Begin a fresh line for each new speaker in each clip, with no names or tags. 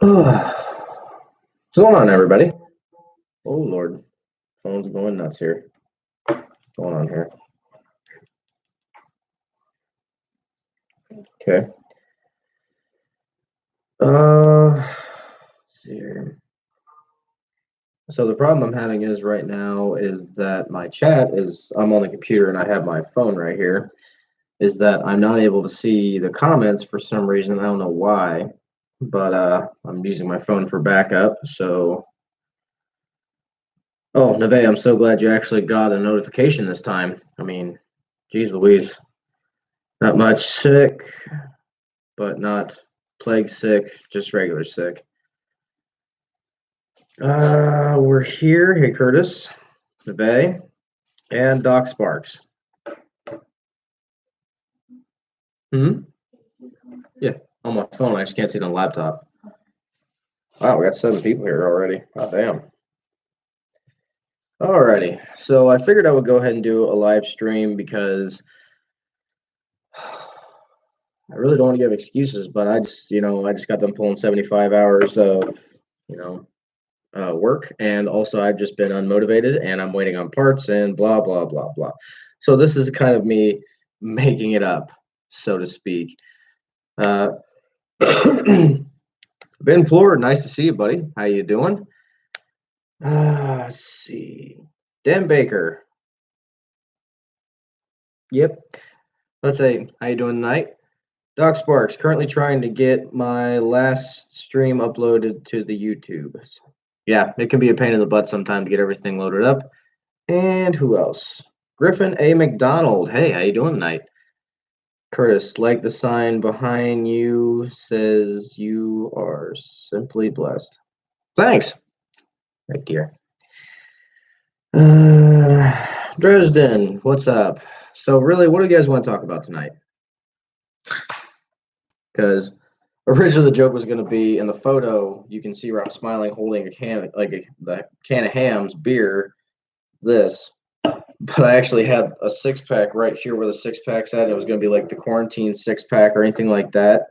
What's going on, everybody? Oh, Lord. Phone's going nuts here. What's going on here? Okay. Let's see here. So the problem I'm having is right now is that my chat is, I'm on the computer and I have my phone right here, is that I'm not able to see the comments for some reason. I don't know why, but I'm using my phone for backup. So, oh, Neve, I'm so glad you actually got a notification this time. I mean, geez Louise. Not much sick, but not plague sick, just regular sick. We're here. Hey, Curtis, the Bay, and Doc Sparks. Hmm. Yeah, on my phone. I just can't see it on the laptop. Wow, we got 7 people here already. God damn. Alrighty, so I figured I would go ahead and do a live stream because I really don't want to give excuses, but I just got done pulling 75 hours of, you know, work, and also I've just been unmotivated and I'm waiting on parts and blah blah blah blah. So this is kind of me making it up, so to speak. Ben Floor, nice to see you, buddy. How you doing? Let's see. Dan Baker. Yep. Let's say, how you doing tonight? Doc Sparks, currently trying to get my last stream uploaded to the YouTube. Yeah, it can be a pain in the butt sometimes to get everything loaded up. And who else? Griffin A. McDonald. Hey, how you doing tonight? Curtis, like the sign behind you says you are simply blessed. Thanks. Right, dear. Dresden, what's up? So really, what do you guys want to talk about tonight? Because originally the joke was going to be in the photo, you can see where I'm smiling, holding a can, the can of Ham's beer, this. But I actually had a 6-pack right here where the 6-pack's at. It was going to be like the quarantine 6-pack or anything like that.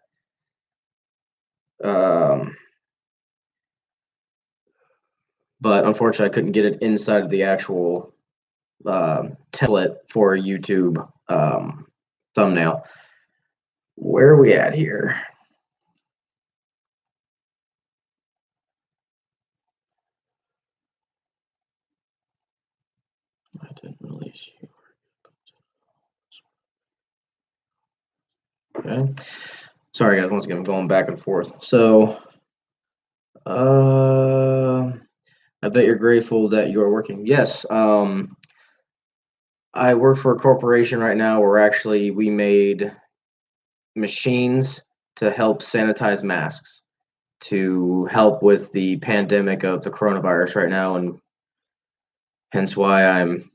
But unfortunately, I couldn't get it inside of the actual template for a YouTube thumbnail. Where are we at here? I didn't release you. Okay. Sorry, guys. Once again, I'm going back and forth. So, I bet you're grateful that you are working. Yes. I work for a corporation right now where we made machines to help sanitize masks to help with the pandemic of the coronavirus right now, and hence why I'm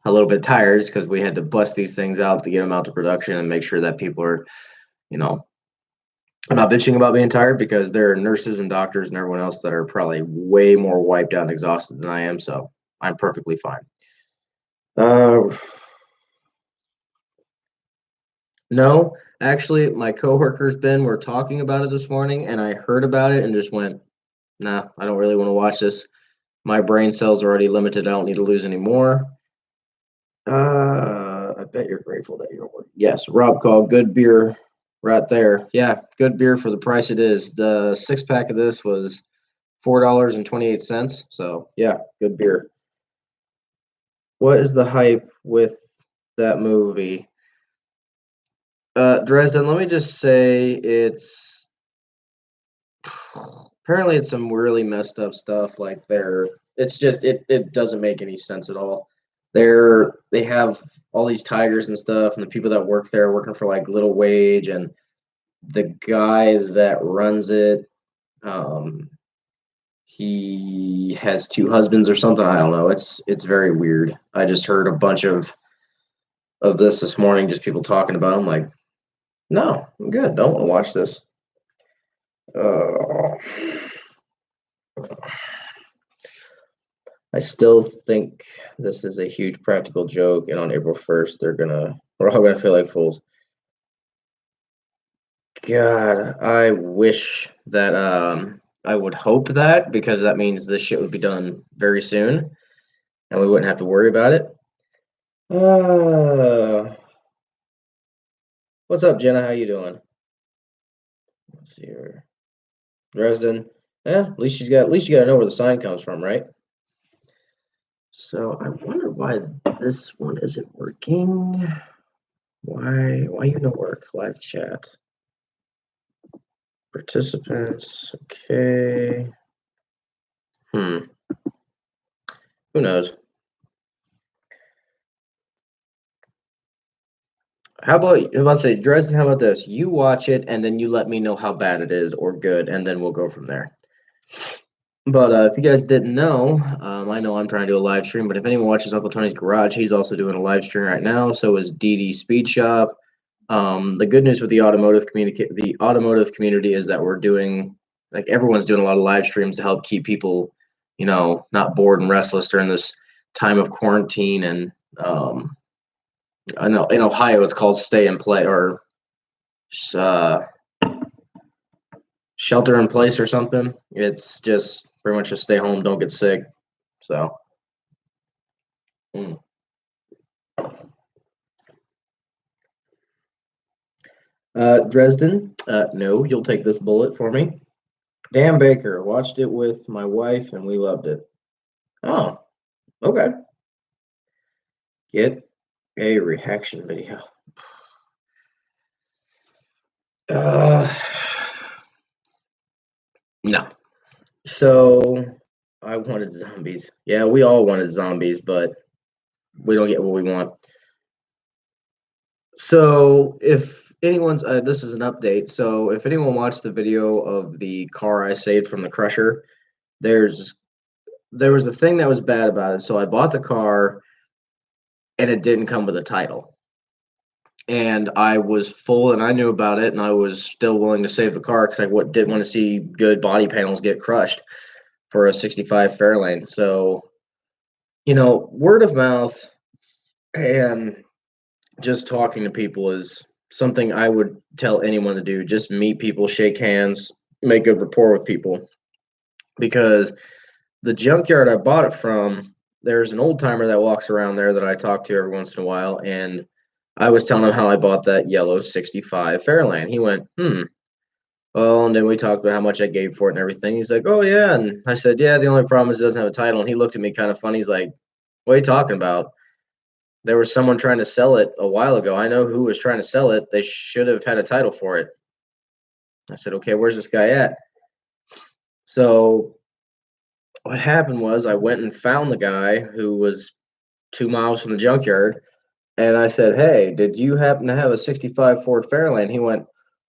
a little bit tired, is because we had to bust these things out to get them out to production and make sure that people are, I'm not bitching about being tired because there are nurses and doctors and everyone else that are probably way more wiped out and exhausted than I am, so I'm perfectly fine. No, actually, my coworkers, Ben, were talking about it this morning, and I heard about it and just went, nah, I don't really want to watch this. My brain cells are already limited. I don't need to lose any more. I bet you're grateful that you're working. Yes, Rob called good beer right there. Yeah, good beer for the price it is. The 6-pack of this was $4.28. So yeah, good beer. What is the hype with that movie? Dresden, let me just say apparently it's some really messed up stuff. Like it doesn't make any sense at all. They have all these tigers and stuff, and the people that work there are working for like little wage, and the guy that runs it, he has 2 husbands or something. I don't know. It's very weird. I just heard a bunch of this morning, just people talking about it. I'm like, no, I'm good. Don't want to watch this. I still think this is a huge practical joke, and on April 1st, we're all gonna feel like fools. God, I wish that I would hope that, because that means this shit would be done very soon and we wouldn't have to worry about it. What's up, Jenna? How you doing? Let's see here. Dresden. Yeah, at least you gotta know where the sign comes from, right? So I wonder why this one isn't working. Why you don't work? Live chat. Participants. Okay. Who knows? How about say Dresden? How about this? You watch it and then you let me know how bad it is or good, and then we'll go from there. But if you guys didn't know, I know I'm trying to do a live stream, but if anyone watches Uncle Tony's Garage, he's also doing a live stream right now. So is DD Speed Shop. The good news with the automotive community is that we're doing, like, everyone's doing a lot of live streams to help keep people, not bored and restless during this time of quarantine. And I know in Ohio it's called stay and play, or uh, shelter in place or something. It's just pretty much just stay home, don't get sick. So. Dresden, no, you'll take this bullet for me. Dan Baker, watched it with my wife and we loved it. Oh, okay. Get a reaction video. No. So I wanted zombies. Yeah, we all wanted zombies, but we don't get what we want. So if anyone's, this is an update. So if anyone watched the video of the car I saved from the crusher, there was a thing that was bad about it. So I bought the car and it didn't come with a title. And I was full and I knew about it, and I was still willing to save the car because I didn't want to see good body panels get crushed for a 65 Fairlane. So, word of mouth and just talking to people is something I would tell anyone to do. Just meet people, shake hands, make good rapport with people. Because the junkyard I bought it from, there's an old timer that walks around there that I talk to every once in a while, and I was telling him how I bought that yellow 65 Fairlane. He went, Well, and then we talked about how much I gave for it and everything. He's like, oh, yeah. And I said, yeah, the only problem is it doesn't have a title. And he looked at me kind of funny. He's like, what are you talking about? There was someone trying to sell it a while ago. I know who was trying to sell it. They should have had a title for it. I said, okay, where's this guy at? So what happened was I went and found the guy who was 2 miles from the junkyard. And I said, hey, did you happen to have a 65 Ford Fairlane? He went,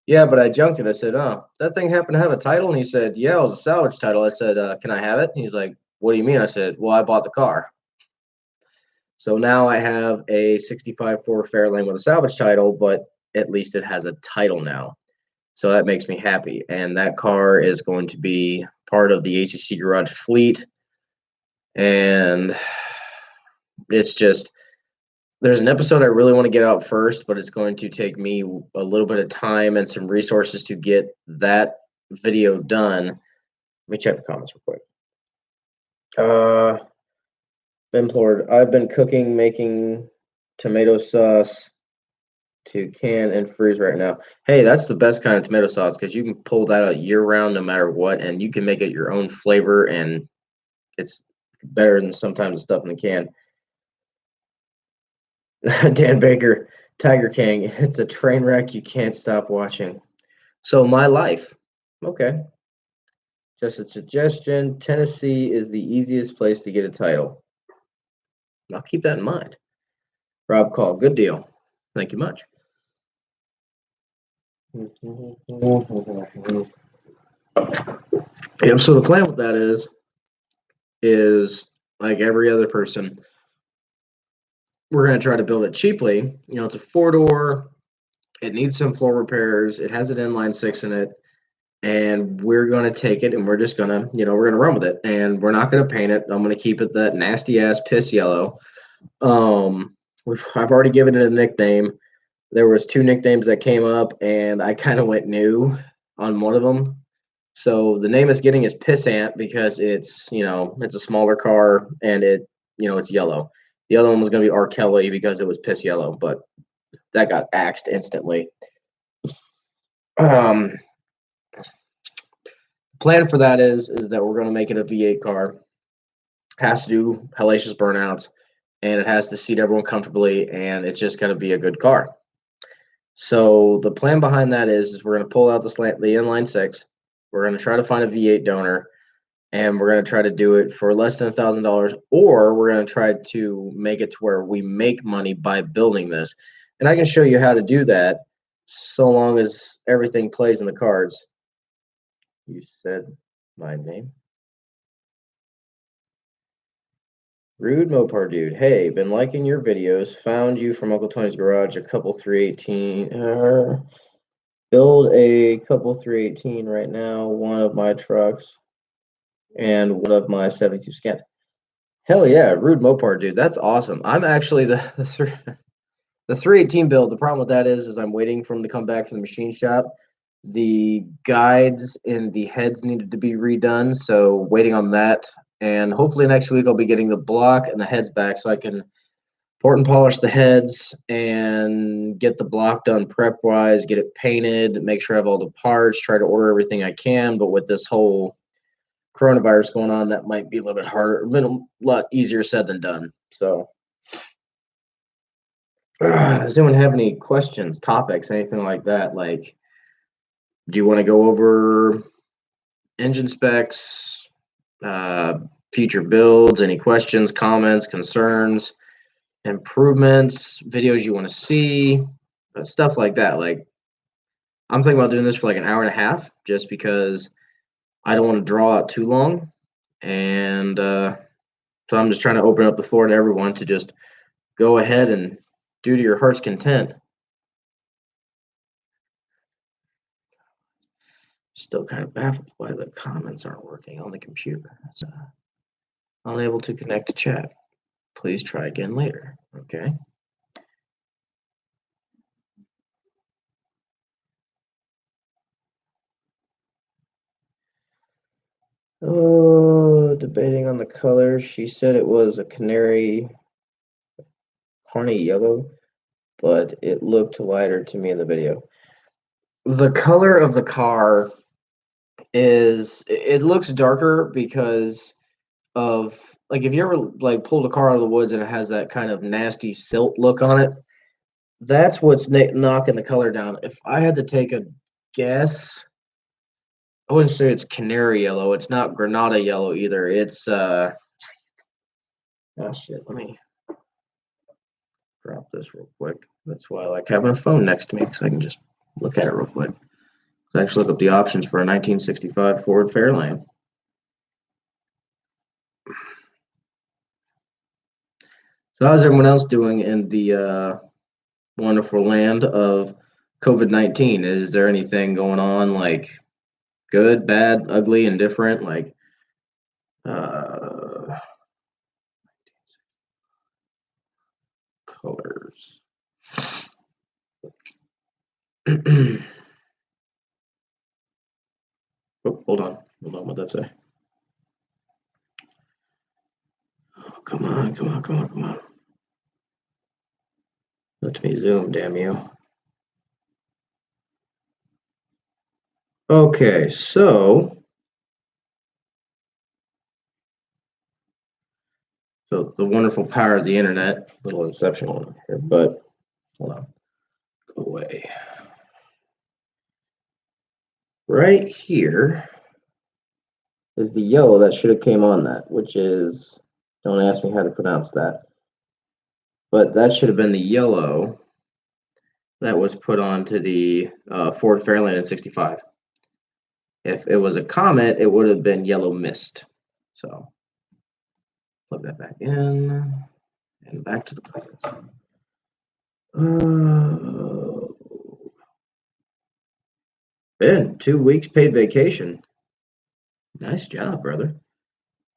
yeah, but I junked it. I said, oh, that thing happened to have a title? And he said, yeah, it was a salvage title. I said, can I have it? And he's like, what do you mean? I said, well, I bought the car. So now I have a 65 Ford Fairlane with a salvage title, but at least it has a title now. So that makes me happy. And that car is going to be part of the A.C.C. Garage fleet. And it's just, there's an episode I really want to get out first, but it's going to take me a little bit of time and some resources to get that video done. Let me check the comments real quick. Implored. I've been making tomato sauce to can and freeze right now. Hey, that's the best kind of tomato sauce because you can pull that out year round no matter what, and you can make it your own flavor, and it's better than sometimes the stuff in the can. Dan Baker, Tiger King. It's a train wreck you can't stop watching. So my life. Okay. Just a suggestion. Tennessee is the easiest place to get a title. I'll keep that in mind. Rob Call. Good deal. Thank you much. Yep. So the plan with that is like every other person, we're going to try to build it cheaply. It's a 4-door. It needs some floor repairs. It has an inline 6 in it. And we're going to take it and we're just going to, we're going to run with it. And we're not going to paint it. I'm going to keep it that nasty ass piss yellow. I've already given it a nickname. There was 2 nicknames that came up and I kind of went new on one of them. So the name it's getting is Pissant because it's a smaller car and it's yellow. The other one was going to be R. Kelly because it was piss yellow, but that got axed instantly. Um, Plan for that is that we're going to make it a V8 car. Has to do hellacious burnouts, and it has to seat everyone comfortably, and it's just going to be a good car. So the plan behind that is we're going to pull out the inline six. We're going to try to find a V8 donor, and we're going to try to do it for less than $1,000, or we're going to try to make it to where we make money by building this. And I can show you how to do that, so long as everything plays in the cards. You said my name. Rude Mopar dude. Hey, been liking your videos. Found you from Uncle Tony's garage. A couple 318. Build a couple 318 right now. One of my trucks and one of my 72 Scan. Hell yeah, Rude Mopar dude. That's awesome. I'm actually the 318 build. The problem with that is I'm waiting for him to come back from the machine shop. The guides and the heads needed to be redone, so waiting on that. And hopefully next week I'll be getting the block and the heads back so I can port and polish the heads and get the block done prep wise, get it painted, make sure I have all the parts, try to order everything I can. But with this whole coronavirus going on, that might be a little bit harder, a lot easier said than done. So does anyone have any questions, topics, anything like that? Like, do you want to go over engine specs, future builds, any questions, comments, concerns, improvements, videos you want to see, stuff like that? Like, I'm thinking about doing this for like an hour and a half just because I don't want to draw out too long. And so I'm just trying to open up the floor to everyone to just go ahead and do to your heart's content. Still kind of baffled why the comments aren't working on the computer. It's unable to connect to chat. Please try again later. Okay. Oh, debating on the colors. She said it was a canary honey yellow, but it looked lighter to me in the video. The color of the car it looks darker because of, like, if you ever like pulled a car out of the woods and it has that kind of nasty silt look on it, that's what's knocking the color down. If I had to take a guess, I wouldn't say it's canary yellow. It's not granada yellow either. It's oh shit, let me drop this real quick. That's why I like having a phone next to me, because I can just look at it real quick. So I actually look up the options for a 1965 Ford Fairlane. So how's everyone else doing in the wonderful land of COVID-19? Is there anything going on, like good, bad, ugly, indifferent? Like, colors. Oh, hold on. What'd that say? Oh, come on. Let me zoom, damn you. Okay, so the wonderful power of the internet, little inception on here, but hold on. Go away. Right here is the yellow that should have came on that, which is, don't ask me how to pronounce that, but that should have been the yellow that was put onto the Ford Fairlane in '65. If it was a Comet, it would have been yellow mist. So plug that back in and back to the cards. Ben, 2 weeks paid vacation. Nice job, brother.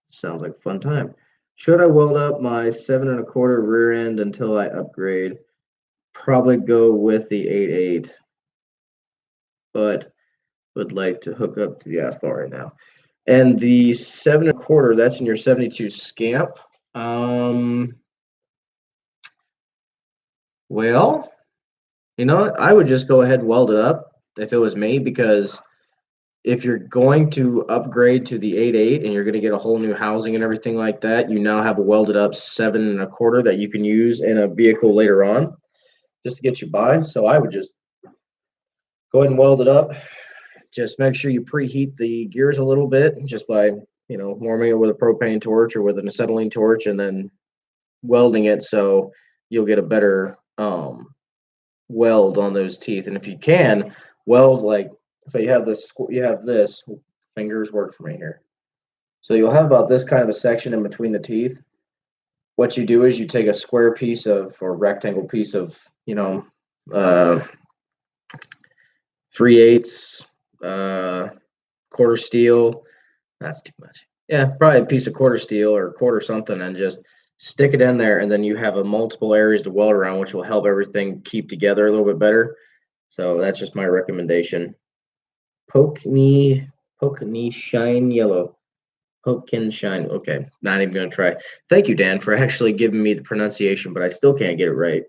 Sounds like a fun time. Should I weld up my 7 1/4 rear end until I upgrade? Probably go with the 8.8, but would like to hook up to the asphalt right now. And the 7 1/4, that's in your 72 scamp. Well, you know what? I would just go ahead and weld it up if it was me, because if you're going to upgrade to the 8.8 and you're going to get a whole new housing and everything like that, you now have a welded up 7 1/4 that you can use in a vehicle later on just to get you by. So I would just go ahead and weld it up. Just make sure you preheat the gears a little bit just by, warming it with a propane torch or with an acetylene torch, and then welding it so you'll get a better weld on those teeth. And if you can weld, like, so you have this fingers work for me here. So you'll have about this kind of a section in between the teeth. What you do is you take a square piece of, or rectangle piece of, uh 3/8 quarter steel. That's too much. Yeah, probably a piece of quarter steel or quarter something, and just stick it in there, and then you have a multiple areas to weld around, which will help everything keep together a little bit better. So that's just my recommendation. Poke knee shine yellow. Poke can shine. Okay, not even gonna try. Thank you, Dan, for actually giving me the pronunciation, but I still can't get it right.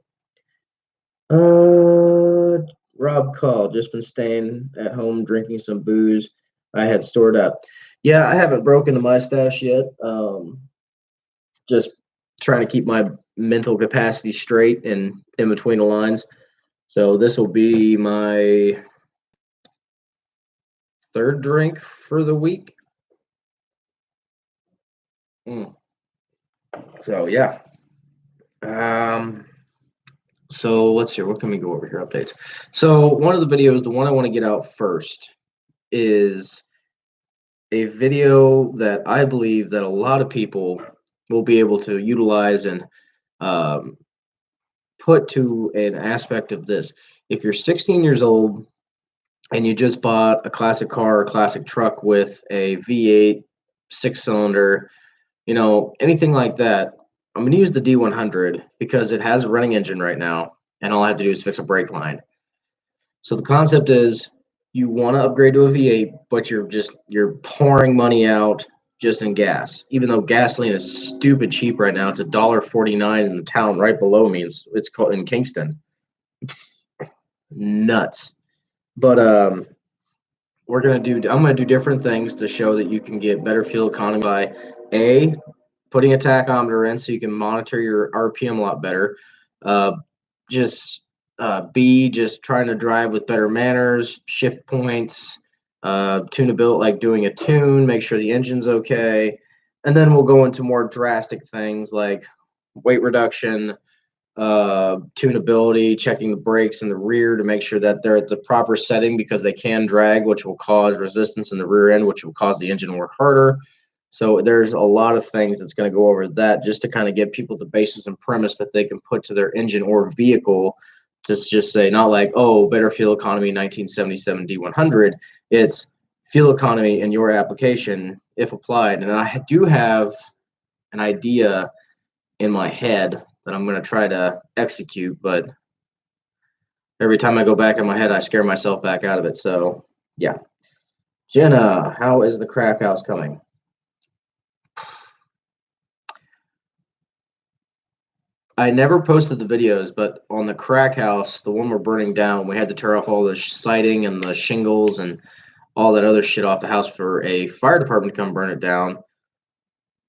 Rob Call, just been staying at home drinking some booze I had stored up. Yeah, I haven't broken the mustache yet. Just trying to keep my mental capacity straight and in between the lines. So this will be my third drink for the week. So yeah. So let's see, what can we go over here? Updates. So one of the videos, the one I want to get out first, is a video that I believe that a lot of people will be able to utilize and um, put to an aspect of this. If you're 16 years old and you just bought a classic car or classic truck with a V8 6-cylinder, anything like that, I'm going to use the D100 because it has a running engine right now, and all I have to do is fix a brake line. So the concept is you want to upgrade to a V8, but you're pouring money out just in gas. Even though gasoline is stupid cheap right now, it's $1.49 in the town right below me. It's called in Kingston. Nuts. But I'm gonna do different things to show that you can get better fuel economy by putting a tachometer in so you can monitor your RPM a lot better. Just B, just trying to drive with better manners, shift points, tunability, like doing a tune, make sure the engine's okay. And then we'll go into more drastic things like weight reduction, tunability, checking the brakes in the rear to make sure that they're at the proper setting, because they can drag, which will cause resistance in the rear end, which will cause the engine to work harder. So there's a lot of things that's going to go over that, just to kind of give people the basis and premise that they can put to their engine or vehicle, to just say, not like, oh, better fuel economy 1977 D100. It's fuel economy in your application if applied. And I do have an idea in my head that I'm going to try to execute, but every time I go back in my head, I scare myself back out of it. So yeah. Jenna, how is the crack house coming? I never posted the videos, but on the crack house, the one we're burning down, we had to tear off all the siding and the shingles and all that other shit off the house for a fire department to come burn it down.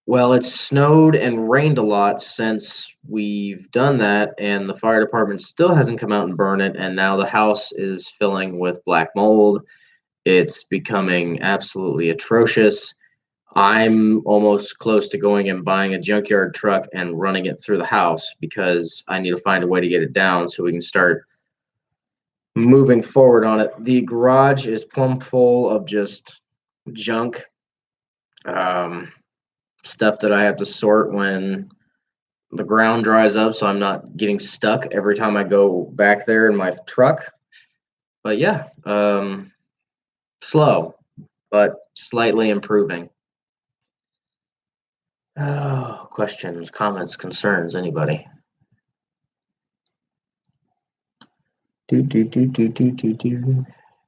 Well, it's snowed and rained a lot since we've done that, and the fire department still hasn't come out and burned it, and now the house is filling with black mold. It's becoming absolutely atrocious. I'm almost close to going and buying a junkyard truck and running it through the house, because I need to find a way to get it down so we can start moving forward on it. The garage is plumb full of just junk. Stuff that I have to sort when the ground dries up, so I'm not getting stuck every time I go back there in my truck. But yeah, slow, but slightly improving. Oh, questions, comments, concerns, anybody? Do.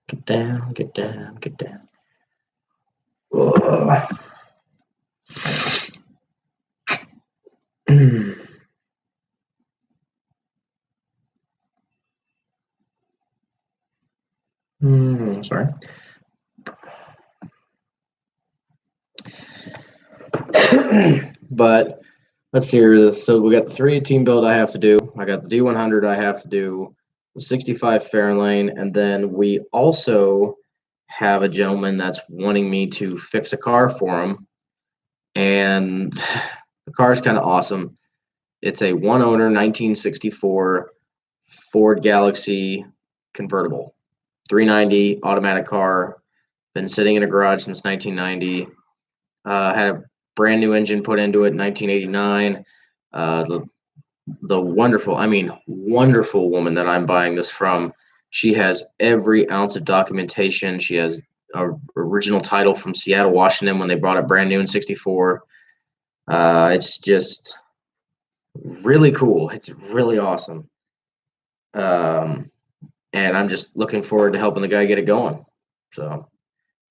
Get down, get down, get down. Ugh. Sorry. But let's see here. So we got the 318 build I have to do. I got the D100 I have to do, the 65 Fairlane, and then we also have a gentleman that's wanting me to fix a car for him. And the car is kind of awesome. It's a one owner 1964 Ford Galaxy convertible, 390 automatic car. Been sitting in a garage since 1990. Had a brand new engine put into it in 1989. The wonderful, I mean, wonderful woman that I'm buying this from. She has every ounce of documentation. She has a original title from Seattle, Washington when they brought it brand new in 64. It's just really cool. It's really awesome. Um, and I'm just looking forward to helping the guy get it going. So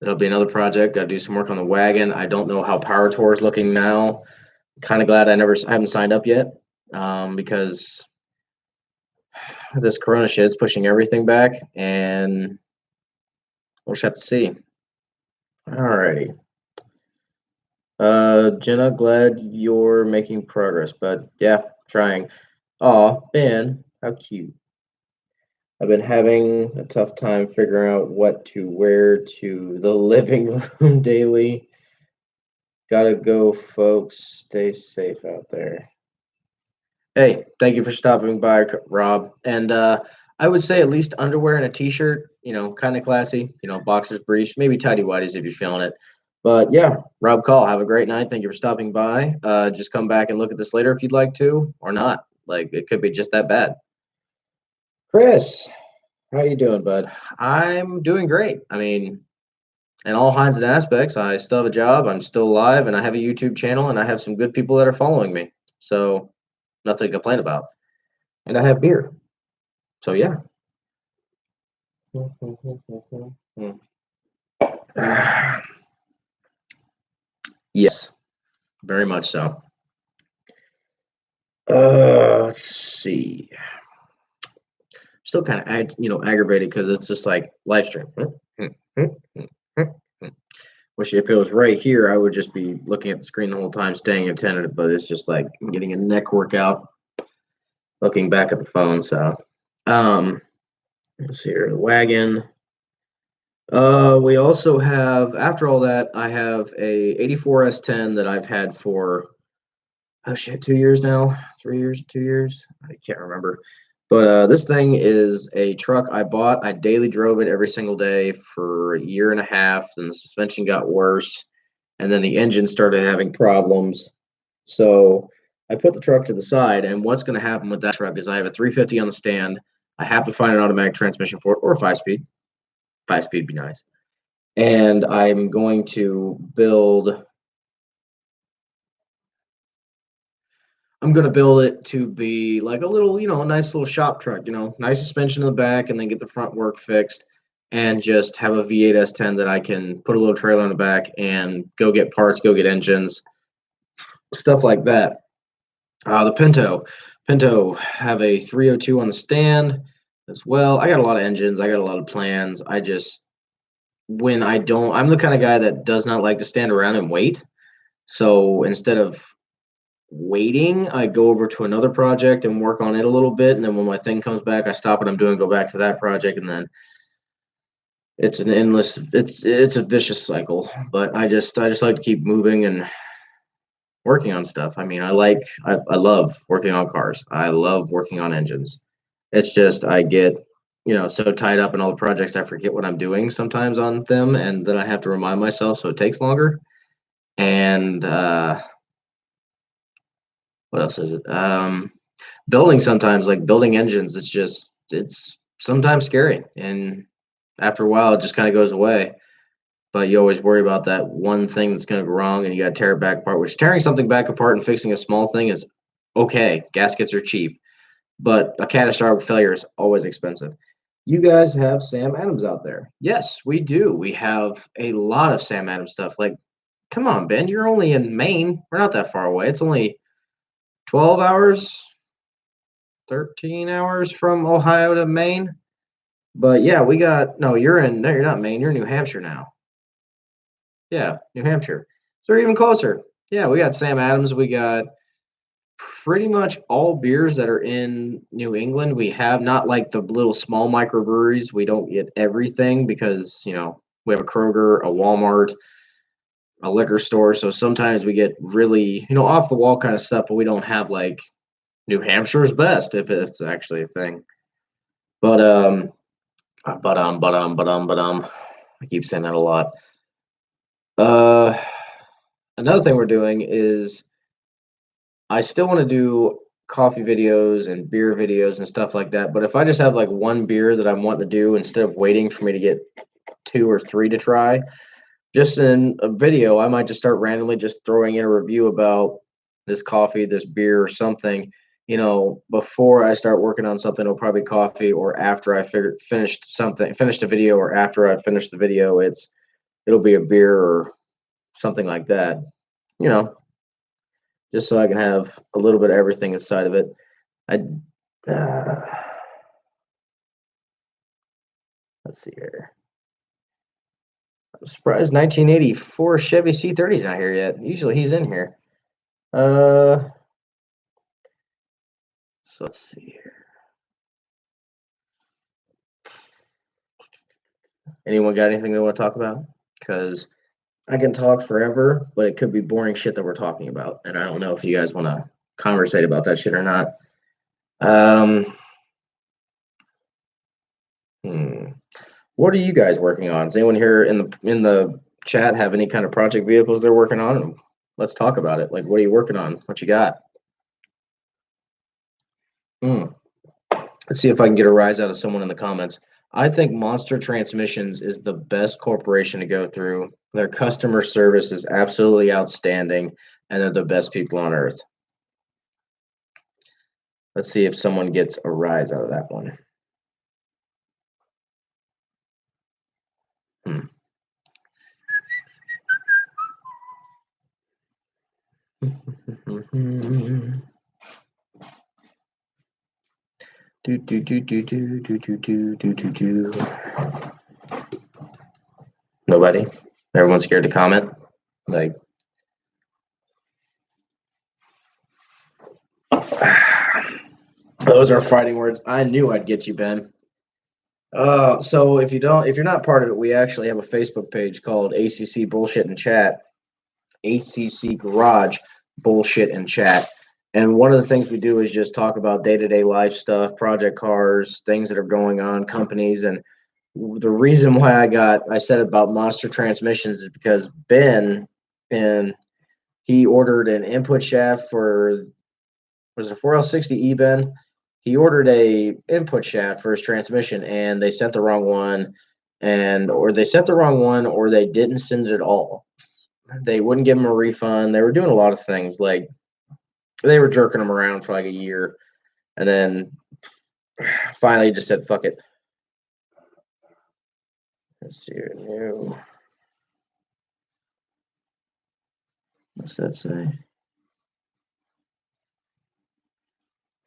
it'll be another project. Got to do some work on the wagon. I don't know how Power Tour is looking now. Kind of glad I haven't signed up yet, because this Corona shit's pushing everything back, and we'll just have to see. Alrighty. Jenna, glad you're making progress, but yeah, trying. Aw, Ben, how cute. I've been having a tough time figuring out what to wear to the living room daily. Gotta go, folks. Stay safe out there. Hey, thank you for stopping by, Rob. And I would say at least underwear and a t-shirt, kind of classy, boxers, briefs, maybe tidy whities if you're feeling it. But yeah, Rob Call, have a great night. Thank you for stopping by. Just come back and look at this later if you'd like to, or not. Like, it could be just that bad. Chris, how you doing, bud? I'm doing great. I mean, in all kinds of aspects, I still have a job, I'm still alive, and I have a YouTube channel, and I have some good people that are following me. So nothing to complain about. And I have beer. So yeah. Yes, very much so. Let's see. Still kind of aggravated because it's just like live stream. Which if it was right here, I would just be looking at the screen the whole time, staying attentive. But it's just like getting a neck workout, looking back at the phone. So, let's see here, the wagon. We also have, after all that, I have a 84 S10 that I've had for, oh shit, 2 years now, 3 years, 2 years. I can't remember. But this thing is a truck I bought. I daily drove it every single day for a year and a half. Then the suspension got worse, and then the engine started having problems. So I put the truck to the side. And what's going to happen with that truck is I have a 350 on the stand. I have to find an automatic transmission for it, or a 5-speed. 5-speed would be nice. And I'm going to build. I'm gonna build it to be like a little, a nice little shop truck, nice suspension in the back, and then get the front work fixed, and just have a V8 S10 that I can put a little trailer in the back and go get parts, go get engines, stuff like that. The Pinto have a 302 on the stand as well. I got a lot of engines. I got a lot of plans. I just when I don't, I'm the kind of guy that does not like to stand around and wait. So instead of waiting, I go over to another project and work on it a little bit, and then when my thing comes back, I stop what I'm doing, go back to that project, and then it's an endless, it's a vicious cycle. But I just like to keep moving and working on stuff. I mean, I love working on cars. I love working on engines. It's just I get so tied up in all the projects, I forget what I'm doing sometimes on them, and then I have to remind myself, so it takes longer. And what else is it? Building sometimes, like building engines, it's sometimes scary, and after a while it just kind of goes away. But you always worry about that one thing that's going to go wrong, and you got to tear it back apart, which tearing something back apart and fixing a small thing is okay. Gaskets are cheap, but a catastrophic failure is always expensive. You guys have Sam Adams out there. Yes, we do. We have a lot of Sam Adams stuff. Like, come on, Ben, you're only in Maine. We're not that far away. It's only 12 hours, 13 hours from Ohio to Maine. But yeah, we got no, you're not Maine, you're in New Hampshire now. Yeah, New Hampshire. So we're even closer. Yeah, we got Sam Adams, we got pretty much all beers that are in New England. We have not like the little small microbreweries. We don't get everything because, we have a Kroger, a Walmart, a liquor store. So sometimes we get really, off the wall kind of stuff, but we don't have like New Hampshire's best if it's actually a thing. But I keep saying that a lot. Uh Another thing we're doing is I still want to do coffee videos and beer videos and stuff like that. But if I just have like one beer that I'm wanting to do instead of waiting for me to get two or three to try, just in a video, I might just start randomly just throwing in a review about this coffee, this beer, or something. Before I start working on something, it'll probably be coffee, or after I finished a video, or after I finished the video, it'll be a beer or something like that. You know, just so I can have a little bit of everything inside of it. I let's see here. I'm surprised 1984 Chevy C30's not here yet. Usually he's in here. Uh, so let's see here. Anyone got anything they want to talk about? Because I can talk forever, but it could be boring shit that we're talking about, and I don't know if you guys want to conversate about that shit or not. Um, hmm. What are you guys working on? Does anyone here in the chat have any kind of project vehicles they're working on? Let's talk about it. Like, what are you working on? What you got? Hmm. Let's see if I can get a rise out of someone in the comments. I think Monster Transmissions is the best corporation to go through. Their customer service is absolutely outstanding, and they're the best people on earth. Let's see if someone gets a rise out of that one. Hmm. Do do do do do do do do do do do. Nobody. Everyone's scared to comment. Like, those are fighting words. I knew I'd get you, Ben. So if you're not part of it, we actually have a Facebook page called ACC Bullshit and Chat, ACC Garage Bullshit and Chat. And one of the things we do is just talk about day-to-day life stuff, project cars, things that are going on, companies. And the reason why I said about Monster Transmissions is because Ben, and he ordered an input shaft for, was it 4L60E, Ben? He ordered a input shaft for his transmission, and they sent the wrong one, or they sent the wrong one, or they didn't send it at all. They wouldn't give him a refund. They were doing a lot of things, like they were jerking him around for like a year, and then finally just said, "Fuck it." Let's see here. New. What's that say?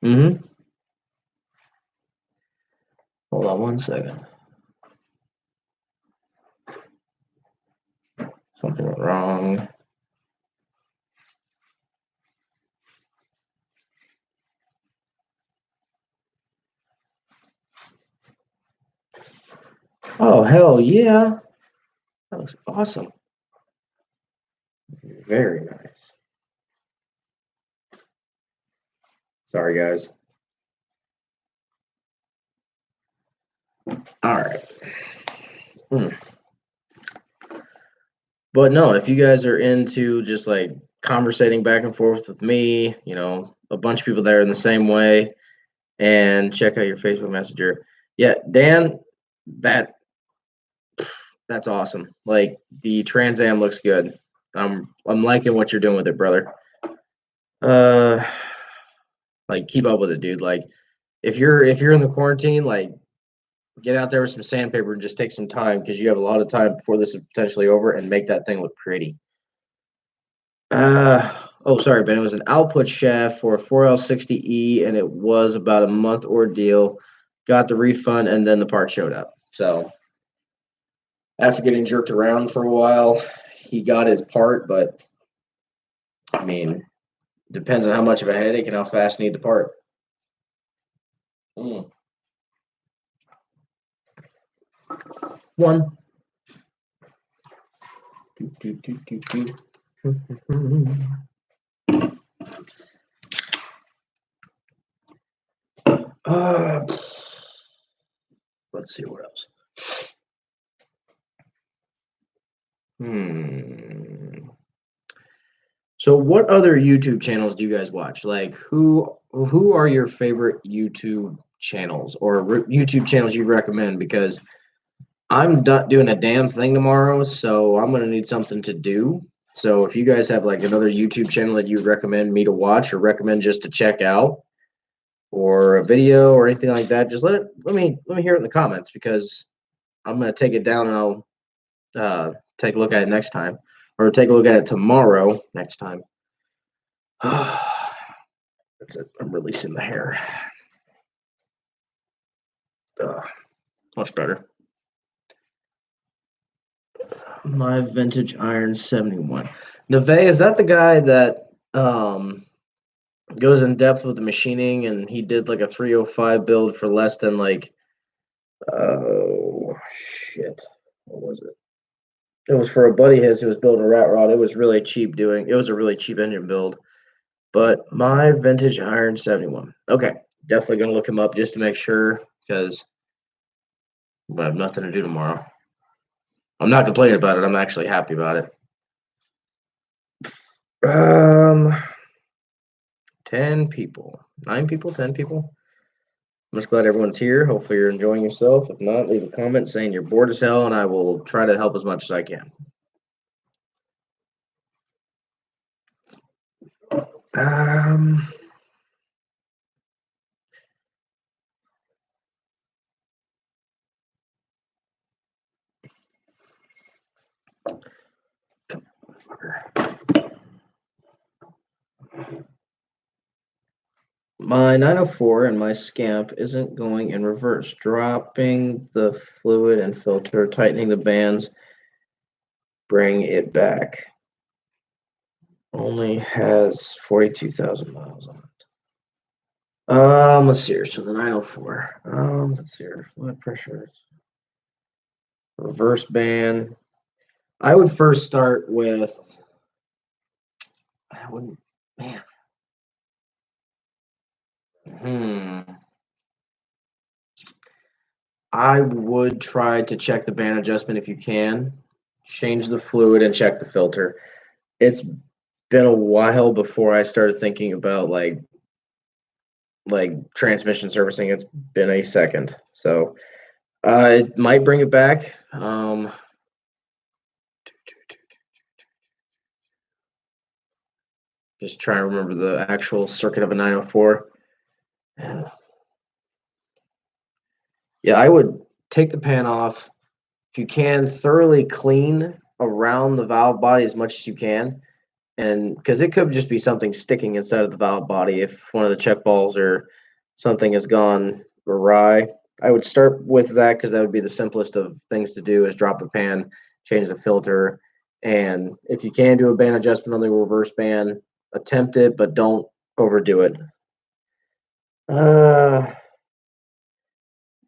Mm-hmm. Hold on one second. Something went wrong. Oh, hell yeah. That looks awesome. Very nice. Sorry, guys. All right. But no, if you guys are into just like conversating back and forth with me, a bunch of people there in the same way, and check out your Facebook Messenger. Yeah, Dan, that that's awesome. Like the Trans Am looks good. I'm liking what you're doing with it, brother. Uh, like keep up with it, dude. Like if you're in the quarantine, like Get out there with some sandpaper and just take some time because you have a lot of time before this is potentially over and make that thing look pretty. Oh, sorry, Ben. It was an output shaft for a 4L60E, and it was about a month ordeal. Got the refund, and then the part showed up. So after getting jerked around for a while, he got his part, but I mean, depends on how much of a headache and how fast you need the part. Mm. One. Uh, let's see what else. So what other YouTube channels do you guys watch? Like who are your favorite YouTube channels or YouTube channels you recommend? Because I'm not doing a damn thing tomorrow, so I'm gonna need something to do. So if you guys have like another YouTube channel that you recommend me to watch or recommend just to check out, or a video or anything like that, just let me hear it in the comments because I'm gonna take it down and I'll take a look at it next time, or take a look at it tomorrow next time. That's it. I'm releasing the hair. Much better. My vintage iron 71. Neve, is that the guy that goes in depth with the machining and he did like a 305 build for less than like oh shit. What was it? It was for a buddy of his who was building a rat rod. It was really cheap doing. It was a really cheap engine build. But my vintage iron 71. Okay, definitely gonna look him up just to make sure because I have nothing to do tomorrow. I'm not complaining about it. I'm actually happy about it. 10 people, 9 people, 10 people. I'm just glad everyone's here. Hopefully you're enjoying yourself. If not, leave a comment saying you're bored as hell, and I will try to help as much as I can. My 904 and my scamp isn't going in reverse. Dropping the fluid and filter, tightening the bands, bring it back. Only has 42,000 miles on it. Let's see here. So the 904. Let's see here. Fluid pressure. Reverse band. I would first start with. I wouldn't. Man. I would try to check the band adjustment if you can. Change the fluid and check the filter. It's been a while before I started thinking about like transmission servicing. It's been a second, so it might bring it back. Just trying to remember the actual circuit of a 904. Yeah, I would take the pan off. If you can, thoroughly clean around the valve body as much as you can. And because it could just be something sticking inside of the valve body if one of the check balls or something has gone awry. I would start with that because that would be the simplest of things to do is drop the pan, change the filter, and if you can do a band adjustment on the reverse band, attempt it, but don't overdo it.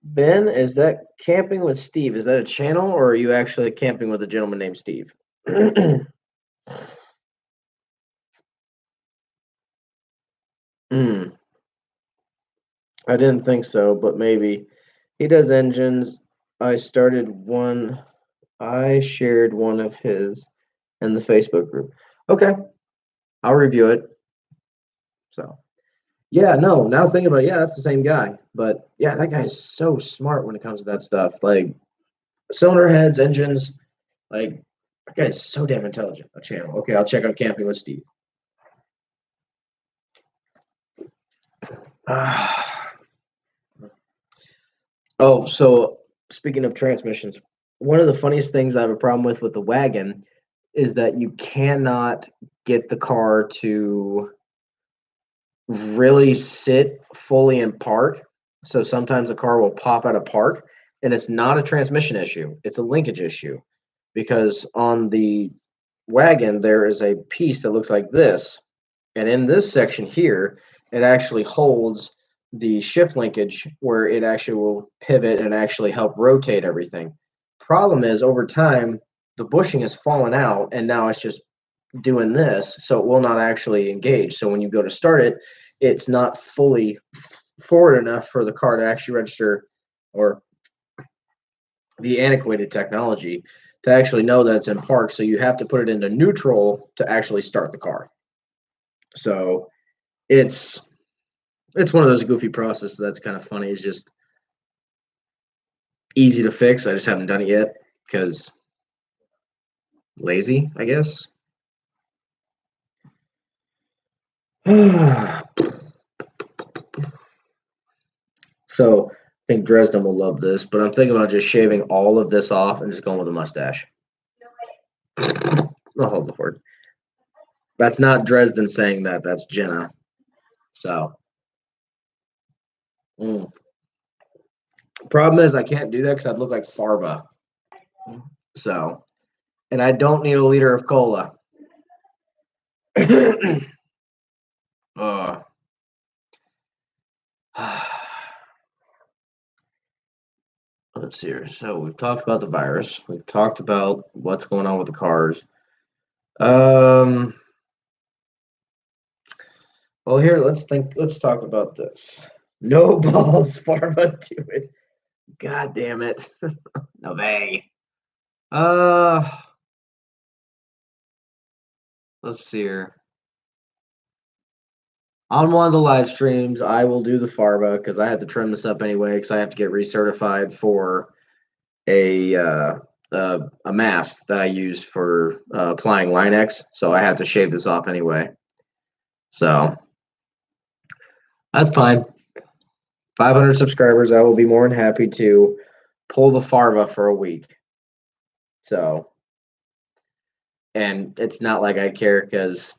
Ben, is that Camping with Steve? Is that a channel or are you actually camping with a gentleman named Steve? Hmm. I didn't think so, but maybe. He does engines. I started one. I shared one of his in the Facebook group. Okay, I'll review it. So, yeah, no, now thinking about it, yeah, that's the same guy. But yeah, that guy is so smart when it comes to that stuff. Like cylinder heads, engines, like that guy is so damn intelligent. A channel. Okay, I'll check out Camping with Steve. Oh, so speaking of transmissions, one of the funniest things I have a problem with the wagon is that you cannot get the car to really sit fully in park. So sometimes the car will pop out of park, and it's not a transmission issue, it's a linkage issue. Because on the wagon, there is a piece that looks like this. And in this section here, it actually holds the shift linkage where it actually will pivot and actually help rotate everything. Problem is, over time, the bushing has fallen out, and now it's just doing this, so it will not actually engage. So when you go to start it, it's not fully forward enough for the car to actually register, or the antiquated technology to actually know that it's in park. So you have to put it into neutral to actually start the car. So it's one of those goofy processes that's kind of funny. It's just easy to fix. I just haven't done it yet because lazy, I guess. So I think Dresden will love this, but I'm thinking about just shaving all of this off and just going with a mustache. Oh, Lord. That's not Dresden saying that. That's Jenna. So, problem is I can't do that because I'd look like Farva. So, and I don't need a liter of cola. uh, let's see here. So we've talked about the virus. We've talked about what's going on with the cars. Well, here let's think. Let's talk about this. No balls, Farva, do it. God damn it. No way. Let's see here. On one of the live streams, I will do the Farva because I have to trim this up anyway because I have to get recertified for a mask that I use for applying Line-X, so I have to shave this off anyway. So that's fine. 500 subscribers, I will be more than happy to pull the Farva for a week. So, and it's not like I care because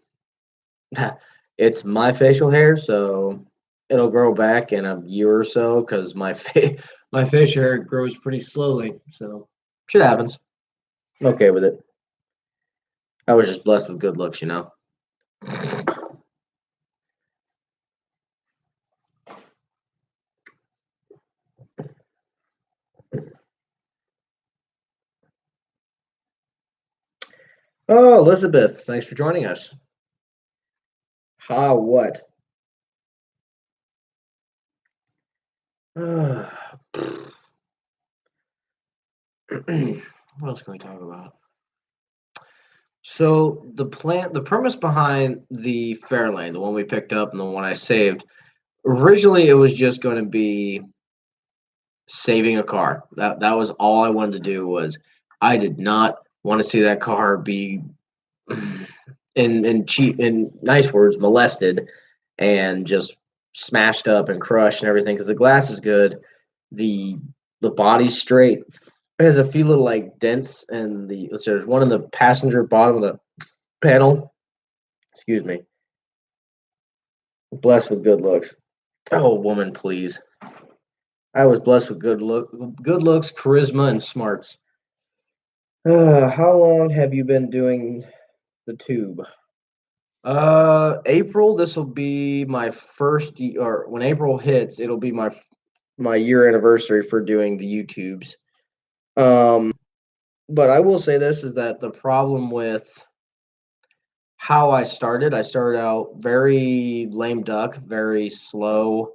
it's my facial hair, so it'll grow back in a year or so because my facial hair grows pretty slowly. So shit happens. I'm okay with it. I was just blessed with good looks, you know. Oh, Elizabeth, thanks for joining us. Ha, what? What else can we talk about? So the premise behind the Fairlane, the one we picked up and the one I saved, originally it was just going to be saving a car. That was all I wanted to do. Was I did not want to see that car be in cheap, in nice words, molested and just smashed up and crushed and everything because the glass is good, the body's straight. It has a few little like dents and there's one in the passenger bottom of the panel. Excuse me. Blessed with good looks. Oh, woman, please. I was blessed with good looks, charisma, and smarts. How long have you been doing the tube? April. This will be my first, or when April hits, it'll be my year anniversary for doing the YouTubes. But I will say this is that the problem with how I started out very lame duck, very slow.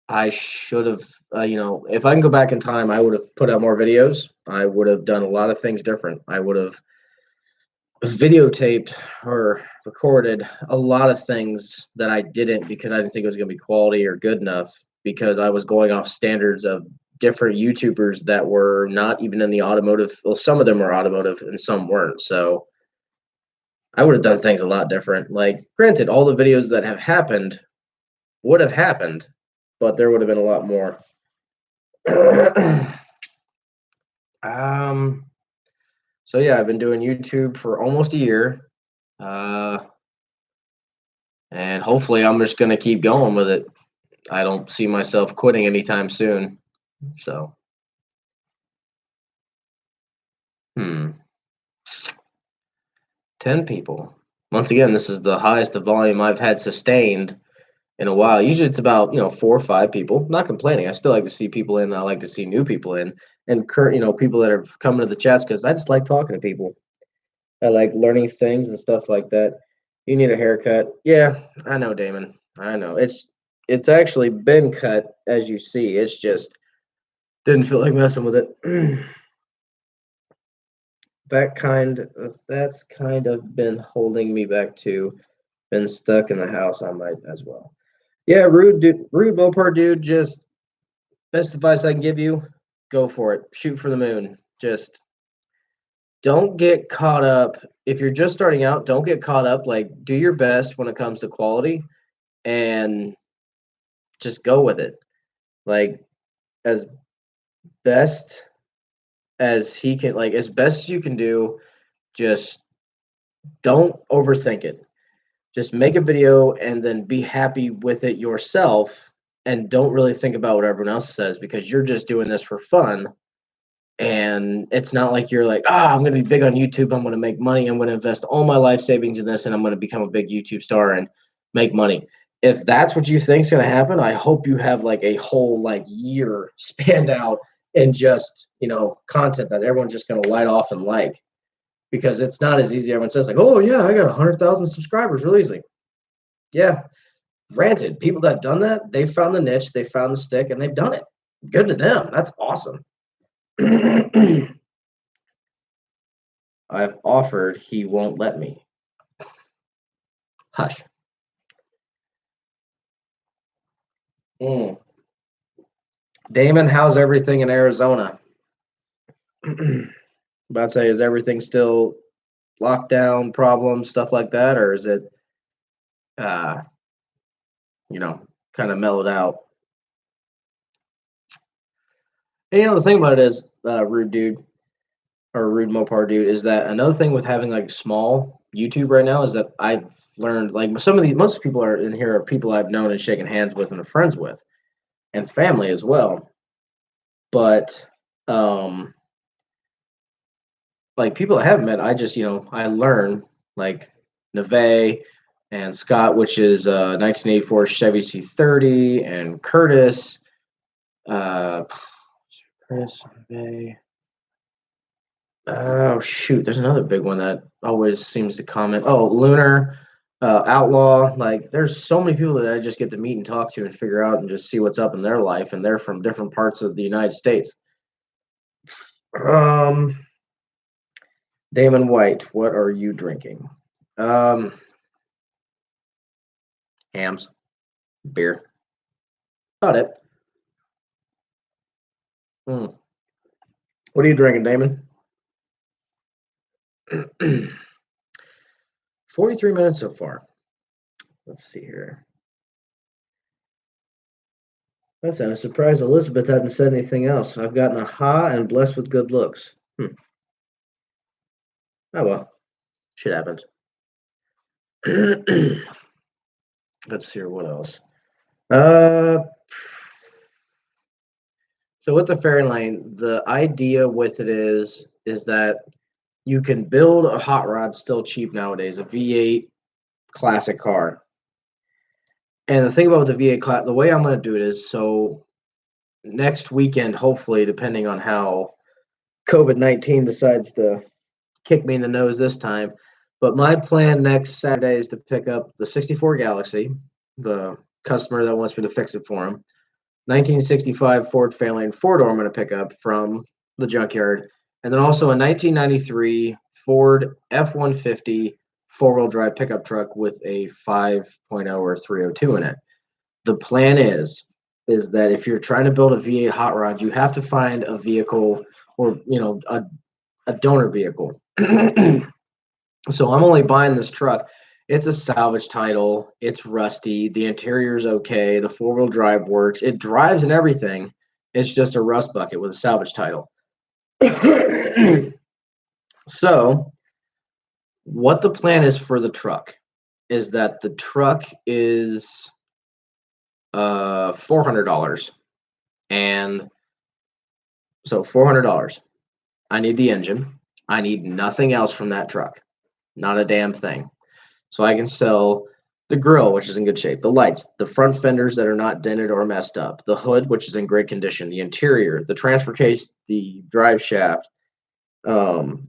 I should have, if I can go back in time, I would have put out more videos. I would have done a lot of things different. I would have videotaped or recorded a lot of things that I didn't because I didn't think it was going to be quality or good enough because I was going off standards of different YouTubers that were not even in the automotive. Well, some of them were automotive and some weren't. So I would have done things a lot different. Like, granted, all the videos that have happened would have happened, but there would have been a lot more. Um, so yeah, I've been doing YouTube for almost a year. Uh, and hopefully I'm just gonna keep going with it. I don't see myself quitting anytime soon. So, hmm, 10 people. Once again, this is the highest the volume I've had sustained in a while. Usually it's about, 4 or 5 people. Not complaining. I still like to see people in. I like to see new people in and current, people that are coming to the chats because I just like talking to people. I like learning things and stuff like that. You need a haircut. Yeah, I know, Damon. I know. It's actually been cut as you see. It's just didn't feel like messing with it. That's kind of been holding me back too. Been stuck in the house, I might as well. Yeah, rude dude, rude Mopar dude. Just best advice I can give you: go for it. Shoot for the moon. Just don't get caught up. If you're just starting out, don't get caught up. Like, do your best when it comes to quality, and just go with it. Like as best as he can, like as best as you can do. Just don't overthink it. Just make a video and then be happy with it yourself and don't really think about what everyone else says because you're just doing this for fun. And it's not like you're like, I'm going to be big on YouTube. I'm going to make money. I'm going to invest all my life savings in this and I'm going to become a big YouTube star and make money. If that's what you think is going to happen, I hope you have like a whole like year spanned out and just, content that everyone's just going to light off and like because it's not as easy. Everyone says like, oh yeah, I got 100,000 subscribers really easily. Yeah, granted, people that have done that, they found the niche, they found the stick, and they've done it. Good to them. That's awesome. I've offered, he won't let me. Hush. Mm. Damon, how's everything in Arizona? About to say, is everything still lockdown problems, stuff like that, or is it, uh, you know, kind of mellowed out? And, the thing about it is, rude dude or rude Mopar dude, is that another thing with having like small YouTube right now is that I've learned like most people are in here are people I've known and shaken hands with and are friends with, and family as well. But um, like people I haven't met, I just I learn like Neve and Scott, which is 1984 Chevy C30, and Curtis, uh, Chris, Neve. Oh shoot, there's another big one that always seems to comment. Oh, Lunar, Outlaw. Like, there's so many people that I just get to meet and talk to and figure out and just see what's up in their life, and they're from different parts of the United States. Um, Damon White, what are you drinking? Um, Hams, beer. About it. Hmm. What are you drinking, Damon? 43 minutes so far. Let's see here. I'm surprised Elizabeth hadn't said anything else. I've gotten a ha and blessed with good looks. Oh well, shit happens. Let's see here. What else? Uh, so with the fairy lane, the idea with it is that you can build a hot rod still cheap nowadays, a V8 classic car. And the thing about the V8 class, the way I'm going to do it is so next weekend, hopefully, depending on how COVID-19 decides to kick me in the nose this time. But my plan next Saturday is to pick up the 64 Galaxy, the customer that wants me to fix it for him. 1965 Ford Fairlane four-door I'm going to pick up from the junkyard. And then also a 1993 Ford F-150 four-wheel drive pickup truck with a 5.0 or 302 in it. The plan is that if you're trying to build a V8 hot rod, you have to find a vehicle or, a donor vehicle. So I'm only buying this truck. It's a salvage title. It's rusty. The interior's okay. The four-wheel drive works. It drives and everything. It's just a rust bucket with a salvage title. So, what the plan is for the truck is that the truck is $400, and so $400. I need the engine. I need nothing else from that truck, not a damn thing. So I can sell the grill, which is in good shape, the lights, the front fenders that are not dented or messed up, the hood, which is in great condition, the interior, the transfer case, the drive shaft, um,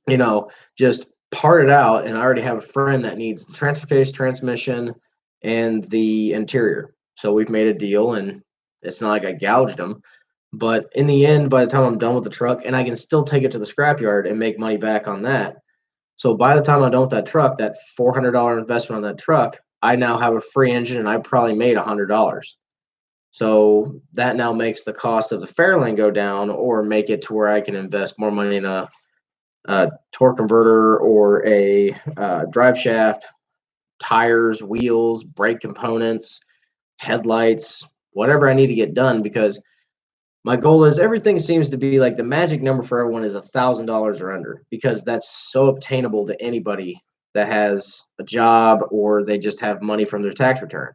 you know, just part it out. And I already have a friend that needs the transfer case, transmission, and the interior. So we've made a deal, and it's not like I gouged them. But in the end, by the time I'm done with the truck, and I can still take it to the scrapyard and make money back on that. So by the time I'm done with that truck, that $400 investment on that truck, I now have a free engine, and I probably made $100. So that now makes the cost of the Fairlane go down, or make it to where I can invest more money in a torque converter or a drive shaft, tires, wheels, brake components, headlights, whatever I need to get done. Because my goal is, everything seems to be like the magic number for everyone is $1,000 or under, because that's so obtainable to anybody that has a job or they just have money from their tax return.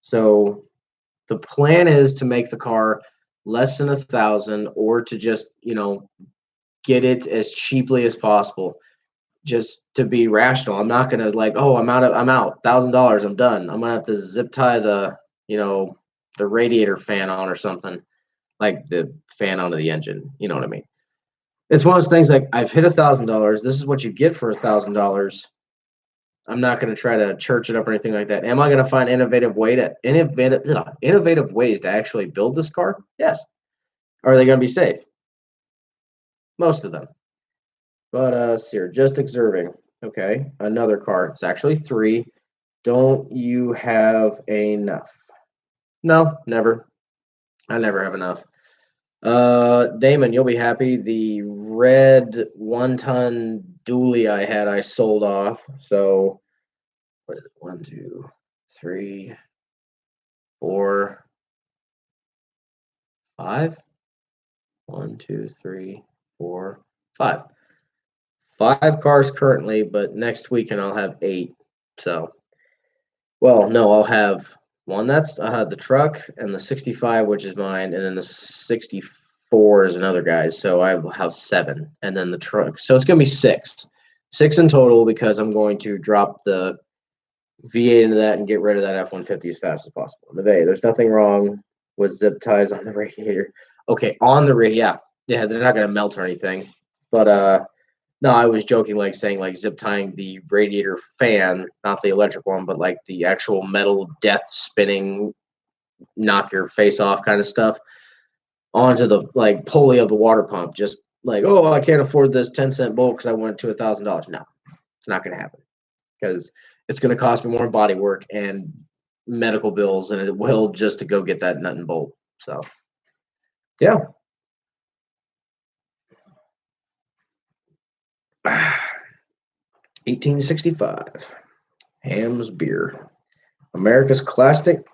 So the plan is to make the car less than 1,000, or to just, get it as cheaply as possible, just to be rational. I'm not gonna, like, oh, I'm out, $1,000, I'm done. I'm gonna have to zip tie the radiator fan on or something, like the fan onto the engine. You know what I mean? It's one of those things, like, I've hit $1,000. This is what you get for $1,000. I'm not going to try to church it up or anything like that. Am I going to find innovative ways to actually build this car? Yes. Are they going to be safe? Most of them. But here, just observing. Okay, another car. It's actually three. Don't you have enough? No, never. I never have enough. Damon, you'll be happy. The red 1-ton dually I sold off. So what is it? 1, 2, 3, 4, 5. 1, 2, 3, 4, 5. 5 cars currently, but next weekend I'll have 8. So, well, no, I'll have one I have the truck and the 65, which is mine, and then the 64 is another guy's. So I will have 7, and then the truck. So it's gonna be 6, 6 in total, because I'm going to drop the V8 into that and get rid of that F-150 as fast as possible. There's nothing wrong with zip ties on the radiator. Okay, on the radiator, yeah, they're not gonna melt or anything. But no, I was joking, like saying like zip tying the radiator fan, not the electric one, but like the actual metal death spinning, knock your face off kind of stuff, onto the like pulley of the water pump. Just like, oh, I can't afford this 10-cent bolt because I went to $1,000. No, it's not going to happen, because it's going to cost me more in body work and medical bills than it will just to go get that nut and bolt. So, yeah. 1865 Ham's beer, America's classic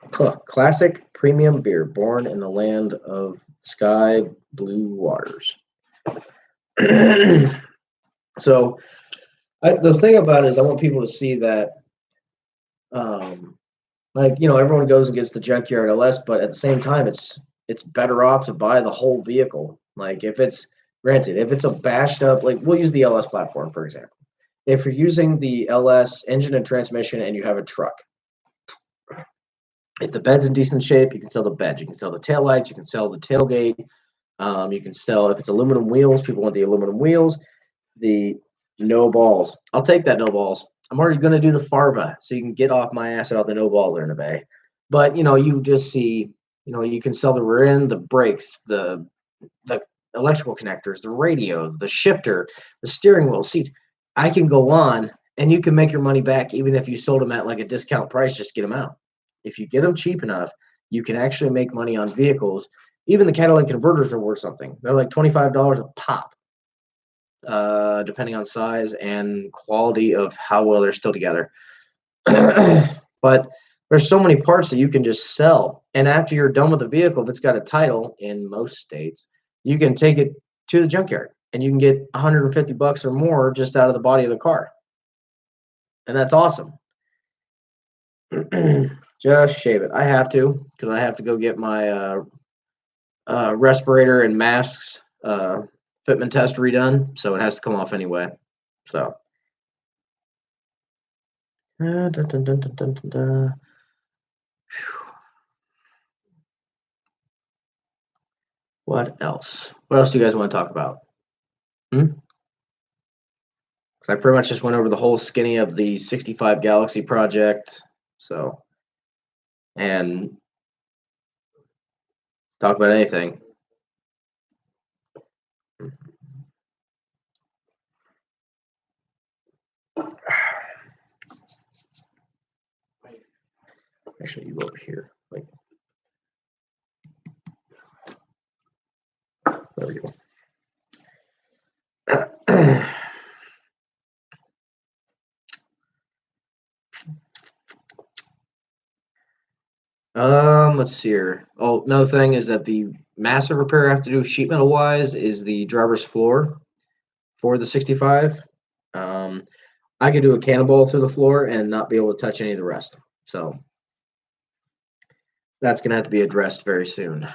premium beer, born in the land of sky blue waters. So, the thing about it is, I want people to see that, like, everyone goes and gets the junkyard LS, but at the same time, it's better off to buy the whole vehicle. Like, if it's a bashed up, like, we'll use the LS platform for example. If you're using the LS engine and transmission and you have a truck, if the bed's in decent shape, you can sell the bed. You can sell the taillights. You can sell the tailgate. You can sell, if it's aluminum wheels, people want the aluminum wheels. The no balls. I'll take that no balls. I'm already going to do the Farva, so you can get off my ass about the no baller in a bay. But, you just see, you can sell the rear end, the brakes, the electrical connectors, the radio, the shifter, the steering wheel, seats. I can go on, and you can make your money back even if you sold them at like a discount price. Just get them out. If you get them cheap enough, you can actually make money on vehicles. Even the catalytic converters are worth something. They're like $25 a pop, depending on size and quality of how well they're still together. But there's so many parts that you can just sell. And after you're done with the vehicle, if it's got a title in most states, you can take it to the junkyard and you can get 150 bucks or more just out of the body of the car. And that's awesome. Just shave it. I have to, because I have to go get my respirator and masks fitment test redone, so it has to come off anyway. So. Dun, dun, dun, dun, dun, dun, dun. What else? What else do you guys want to talk about? Because I pretty much just went over the whole skinny of the 65 Galaxy project. So, and talk about anything. Actually, you over here. Like, there we go. Let's see here. Oh, another thing is that the massive repair I have to do sheet metal wise is the driver's floor for the 65. I could do a cannonball through the floor and not be able to touch any of the rest. So that's gonna have to be addressed very soon.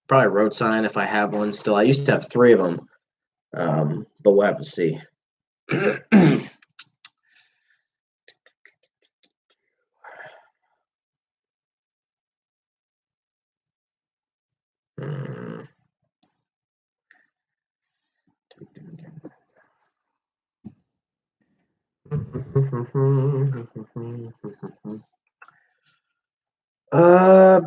Probably a road sign if I have one still. I used to have 3 of them, but we'll have to see. Uh,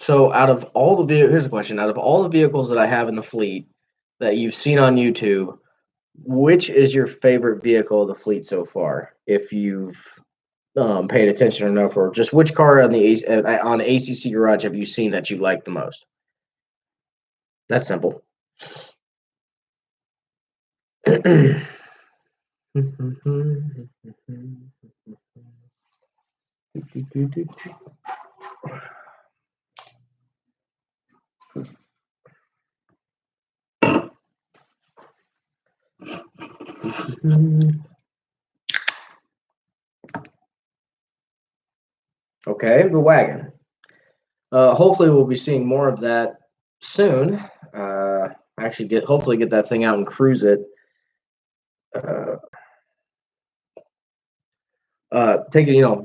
So out of all the vehicles, here's a question. Out of all the vehicles that I have in the fleet that you've seen on YouTube, which is your favorite vehicle of the fleet so far? If you've paid attention enough, or just which car on the on ACC Garage have you seen that you like the most? That's simple. Okay, the wagon. Hopefully, we'll be seeing more of that soon. Actually, hopefully get that thing out and cruise it. Take it,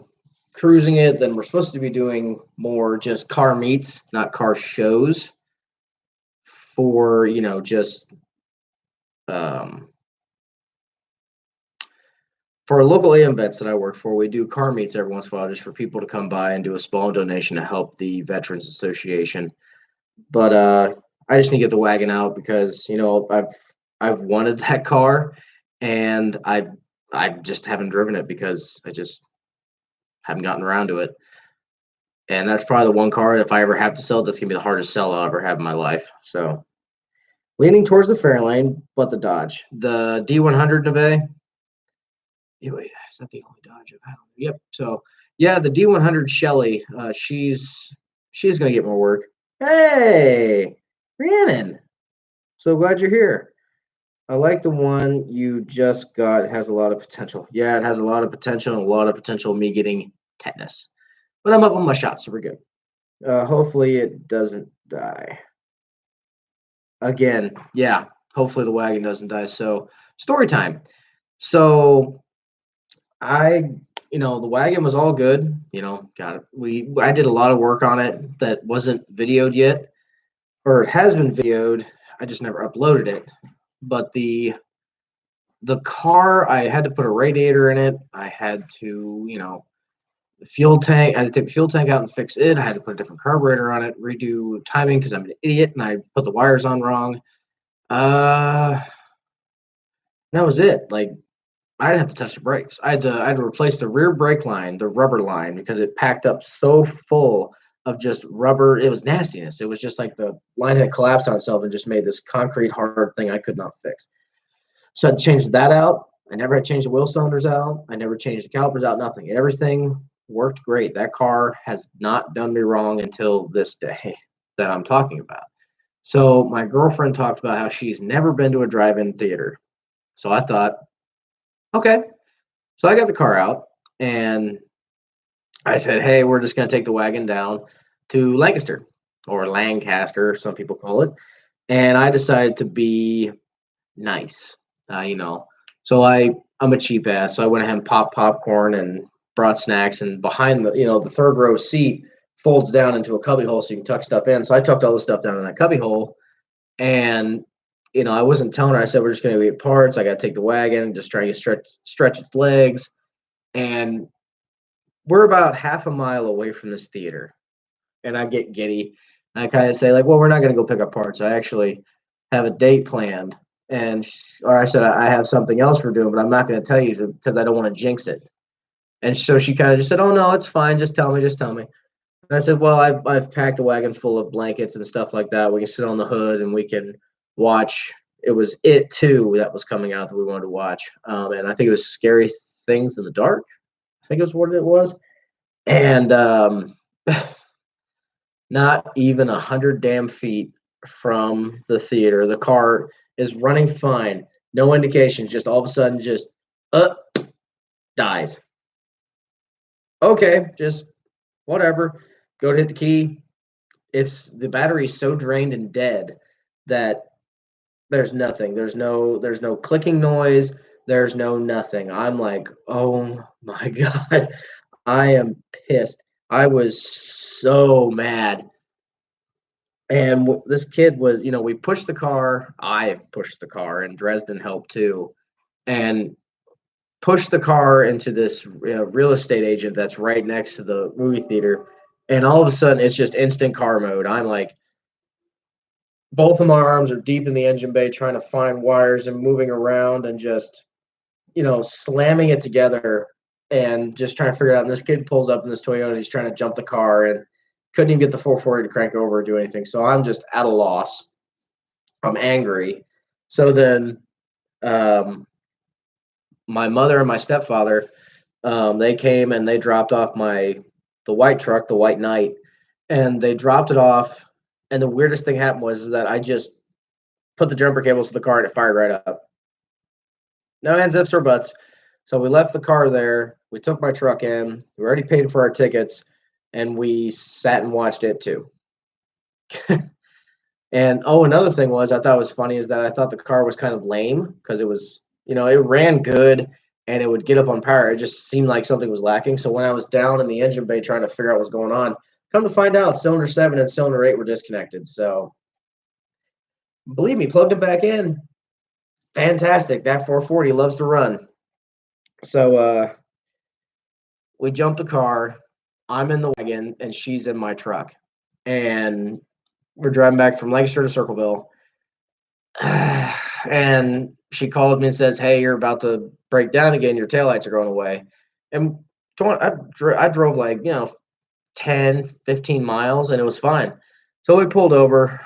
cruising it. Then we're supposed to be doing more just car meets, not car shows. For just for local AM vets that I work for, we do car meets every once in a while just for people to come by and do a small donation to help the Veterans Association. But I just need to get the wagon out because I've wanted that car, and I just haven't driven it because I just haven't gotten around to it. And that's probably the one car, if I ever have to sell it, that's gonna be the hardest sell I'll ever have in my life. So leaning towards the Fairlane, but the Dodge, the D100 Neve. Yeah, wait, is that the only Dodge I've had? Yep. So yeah, the D100 Shelly, she's gonna get more work. Hey, Rhiannon. So glad you're here. I like the one you just got. It has a lot of potential. Yeah, it has a lot of potential, and a lot of potential of me getting tetanus. But I'm up on my shot, so we're good. Hopefully it doesn't die. Again, yeah. Hopefully the wagon doesn't die. So story time. So the wagon was all good. Got it. I did a lot of work on it that wasn't videoed yet, or it has been videoed. I just never uploaded it. But the car, I had to put a radiator in it. I had to, the fuel tank. I had to take the fuel tank out and fix it. I had to put a different carburetor on it, redo timing because I'm an idiot and I put the wires on wrong. That was it. Like, I didn't have to touch the brakes. I had to replace the rear brake line, the rubber line, because it packed up so full of just rubber. It was nastiness. It was just like the line had collapsed on itself and just made this concrete hard thing I could not fix. So I had to change that out. I never had changed the wheel cylinders out. I never changed the calipers out. Nothing. Everything worked great. That car has not done me wrong until this day that I'm talking about. So my girlfriend talked about how she's never been to a drive-in theater. So I thought, okay. So I got the car out and I said, hey, we're just going to take the wagon down to Lancaster or Lancaster, some people call it. And I decided to be nice, you know. So I'm a cheap ass. So I went ahead and popped popcorn and brought snacks. And behind the third row seat folds down into a cubby hole so you can tuck stuff in. So I tucked all the stuff down in that cubby hole. And I wasn't telling her. I said we're just going to get parts. I got to take the wagon, just trying to stretch its legs. And we're about half a mile away from this theater, and I get giddy. I kind of say like, "Well, we're not going to go pick up parts. I actually have a date planned." Or I said, "I have something else we're doing, but I'm not going to tell you because I don't want to jinx it." And so she kind of just said, "Oh no, it's fine. Just tell me. Just tell me." And I said, "Well, I've packed a wagon full of blankets and stuff like that. We can sit on the hood and we can watch." It was It Too that was coming out that we wanted to watch, and I think it was Scary Things in the Dark. I think it was what it was, and not even 100 damn feet from the theater, the car is running fine, no indications. Just all of a sudden, just uh dies. Okay, just whatever. Go to hit the key. It's the battery is so drained and dead that there's nothing. There's no clicking noise. There's no nothing. I'm like, oh my god, I am pissed. I was so mad. And this kid was, we pushed the car. I pushed the car, and Dresden helped too, and pushed the car into this real estate agent that's right next to the movie theater. And all of a sudden, it's just instant car mode. I'm like, both of my arms are deep in the engine bay, trying to find wires and moving around and just, slamming it together and just trying to figure it out. And this kid pulls up in this Toyota. And he's trying to jump the car and couldn't even get the 440 to crank over or do anything. So I'm just at a loss. I'm angry. So then um, my mother and my stepfather, they came and they dropped off the white truck, the white Knight, and they dropped it off. And the weirdest thing happened was that I just put the jumper cables to the car and it fired right up. No ands, ifs, or buts. So we left the car there. We took my truck in. We already paid for our tickets, and we sat and watched it too. And another thing was I thought was funny is that I thought the car was kind of lame because it was, it ran good and it would get up on power. It just seemed like something was lacking. So when I was down in the engine bay trying to figure out what's going on, come to find out, cylinder 7 and cylinder 8 were disconnected. So believe me, plugged it back in. Fantastic. That 440 loves to run. So we jumped the car. I'm in the wagon and she's in my truck. And we're driving back from Lancaster to Circleville. And she called me and says, "Hey, you're about to break down again. Your taillights are going away." And I drove like, 10, 15 miles and it was fine. So we pulled over,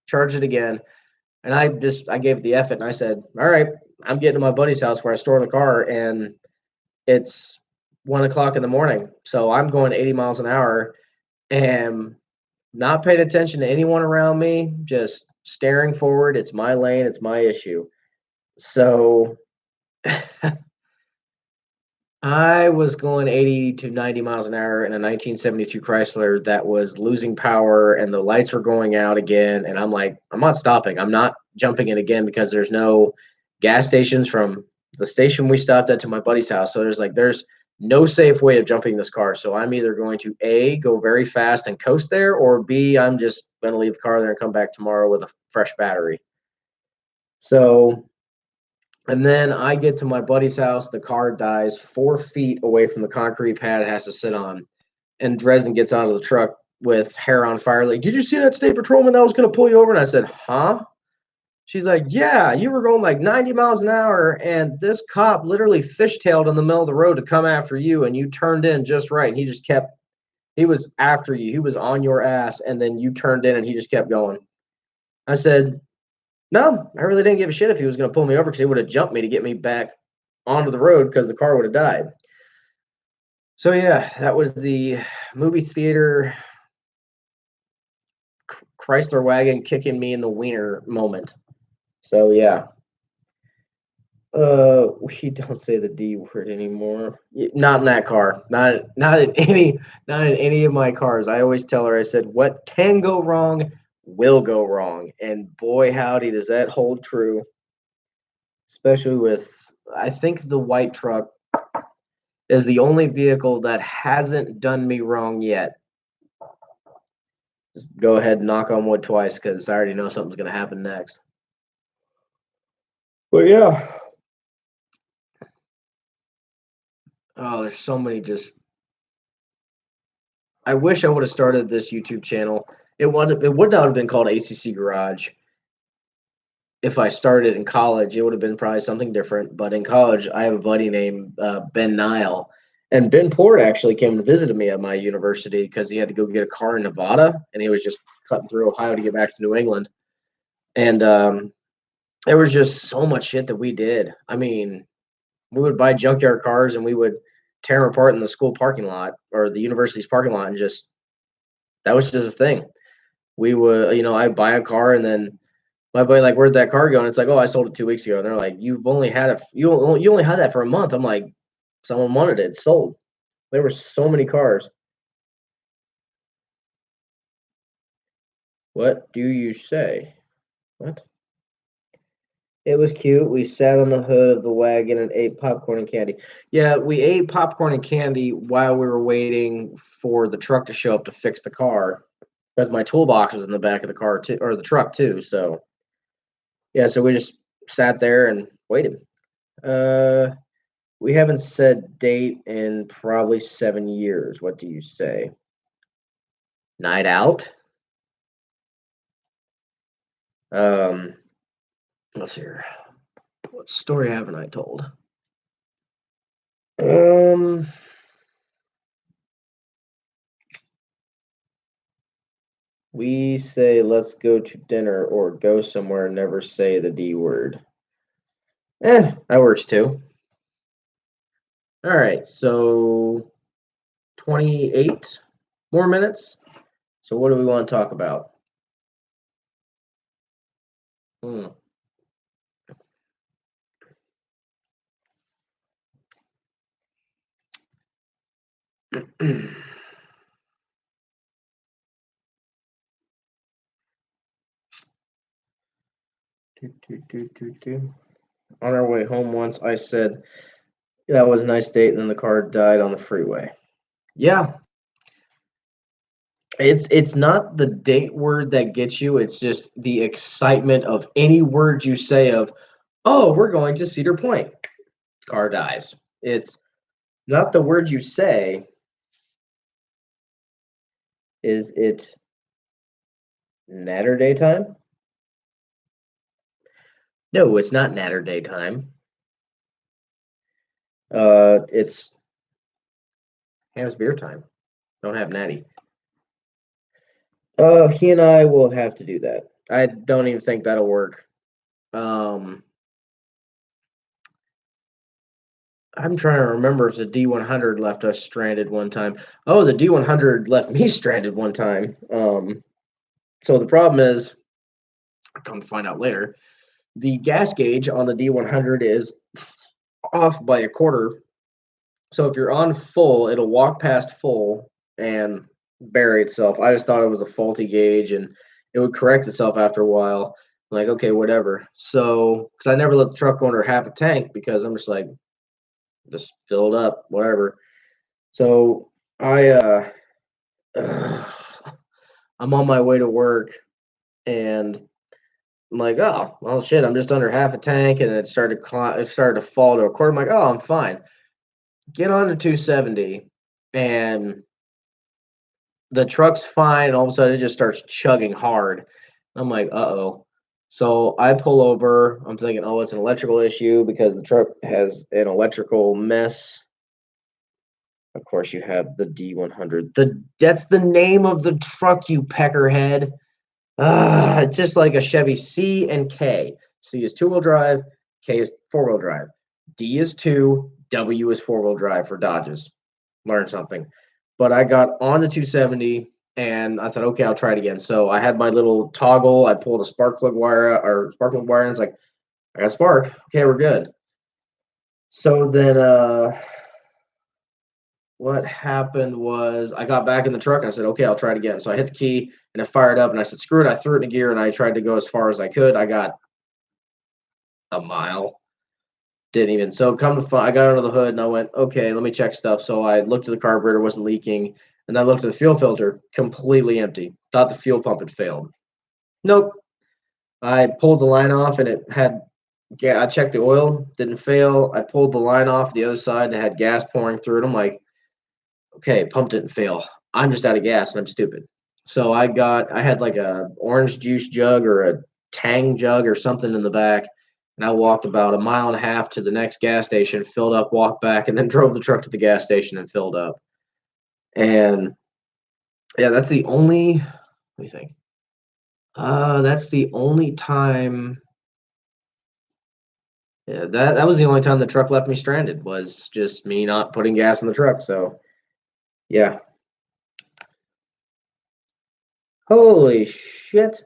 charged it again. And I gave the effort and I said, "All right, I'm getting to my buddy's house where I store the car. And it's 1 o'clock in the morning. So I'm going 80 miles an hour and not paying attention to anyone around me, just staring forward. It's my lane, it's my issue." So I was going 80 to 90 miles an hour in a 1972 Chrysler that was losing power and the lights were going out again. And I'm like, I'm not stopping. I'm not jumping in again because there's no gas stations from the station we stopped at to my buddy's house. So there's no safe way of jumping this car. So I'm either going to A, go very fast and coast there, or B, I'm just going to leave the car there and come back tomorrow with a fresh battery. So and then I get to my buddy's house. The car dies 4 feet away from the concrete pad it has to sit on. And Dresden gets out of the truck with hair on fire. Like, "Did you see that state patrolman that was going to pull you over?" And I said, "Huh?" She's like, "Yeah, you were going like 90 miles an hour, and this cop literally fishtailed in the middle of the road to come after you, and you turned in just right. And he was after you. He was on your ass, and then you turned in, and he just kept going." I said, "No, I really didn't give a shit if he was going to pull me over because he would have jumped me to get me back onto the road because the car would have died." So yeah, that was the movie theater Chrysler wagon kicking me in the wiener moment. So yeah, we don't say the D word anymore. Not in that car. Not in any of my cars. I always tell her. I said, "What can go wrong will go wrong," and boy, howdy, does that hold true. Especially with, I think the white truck is the only vehicle that hasn't done me wrong yet. Just go ahead and knock on wood twice because I already know something's gonna happen next. But yeah, oh, there's so many just I wish I would have started this YouTube channel. It would not have been called A.C.C Garage if I started in college. It would have been probably something different. But in college, I have a buddy named Ben Nile, and Ben Port actually came and visited me at my university because he had to go get a car in Nevada, and he was just cutting through Ohio to get back to New England. And there was just so much shit that we did. I mean, we would buy junkyard cars and we would tear them apart in the school parking lot or the university's parking lot, and just that was just a thing. We would, I'd buy a car and then my buddy like, "Where'd that car go?" And it's like, "Oh, I sold it 2 weeks ago." And they're like, you only had that for a month." I'm like, "Someone wanted it, it's sold." There were so many cars. What do you say? What? It was cute. We sat on the hood of the wagon and ate popcorn and candy. Yeah, we ate popcorn and candy while we were waiting for the truck to show up to fix the car, because my toolbox was in the back of the car too, or the truck too. So yeah, so we just sat there and waited. Uh, we haven't said date in probably 7 years. What do you say? Night out? Um, let's see here. What story haven't I told? Um, we say let's go to dinner or go somewhere and never say the D word. That works too. All right, so 28 more minutes. So what do we want to talk about? Hmm. On our way home once, I said, "That was a nice date," and then the car died on the freeway. Yeah, it's not the date word that gets you, it's just the excitement of any word you say of, "Oh, we're going to Cedar Point." Car dies. It's not the word you say. Is it Natterday time? No, it's not Natterday time. It's Ham's beer time. Don't have Natty. He and I will have to do that. I don't even think that'll work. Um, I'm trying to remember if the D100 left us stranded one time. Oh, the D100 left me stranded one time. So the problem is, I come to find out later, the gas gauge on the D100 is off by a quarter. So if you're on full, it'll walk past full and bury itself. I just thought it was a faulty gauge and it would correct itself after a while. Like, okay, whatever. So, because I never let the truck go under half a tank because I'm just like, just fill it up, whatever. So ugh, I'm on my way to work and I'm like, oh, well, shit, I'm just under half a tank, and it started to fall to a quarter. I'm like, oh, I'm fine. Get on to 270, and the truck's fine. And all of a sudden, it just starts chugging hard. I'm like, uh-oh. So I pull over. I'm thinking, oh, it's an electrical issue because the truck has an electrical mess. Of course, you have the D100. That's the name of the truck, you peckerhead. It's just like a Chevy C and K. C is two-wheel drive, K is four-wheel drive. D is two, W is four-wheel drive for Dodges. learn something. But I got on the 270 and I thought, okay, I'll try it again. So I had my little toggle. I pulled a spark plug wire or spark plug wire, and it's like, I got spark. Okay, we're good. So then what happened was I got back in the truck and I said, okay, I'll try it again. So I hit the key and it fired up and I said, screw it. I threw it in gear and I tried to go as far as I could. I got a mile. Didn't even. So come to find, I got under the hood and I went, okay, let me check stuff. So I looked at the carburetor, wasn't leaking. And I looked at the fuel filter, completely empty. Thought the fuel pump had failed. Nope. I pulled the line off and it had, yeah, I checked the oil, didn't fail. I pulled the line off the other side and it had gas pouring through it. I'm like, okay, pump didn't fail. I'm just out of gas and I'm stupid. So I had like a orange juice jug or a Tang jug or something in the back. And I walked about a mile and a half to the next gas station, filled up, walked back, and then drove the truck to the gas station and filled up. And yeah, that's the only, what do you think? That's the only time. Yeah, that was the only time the truck left me stranded was just me not putting gas in the truck. So yeah, holy shit.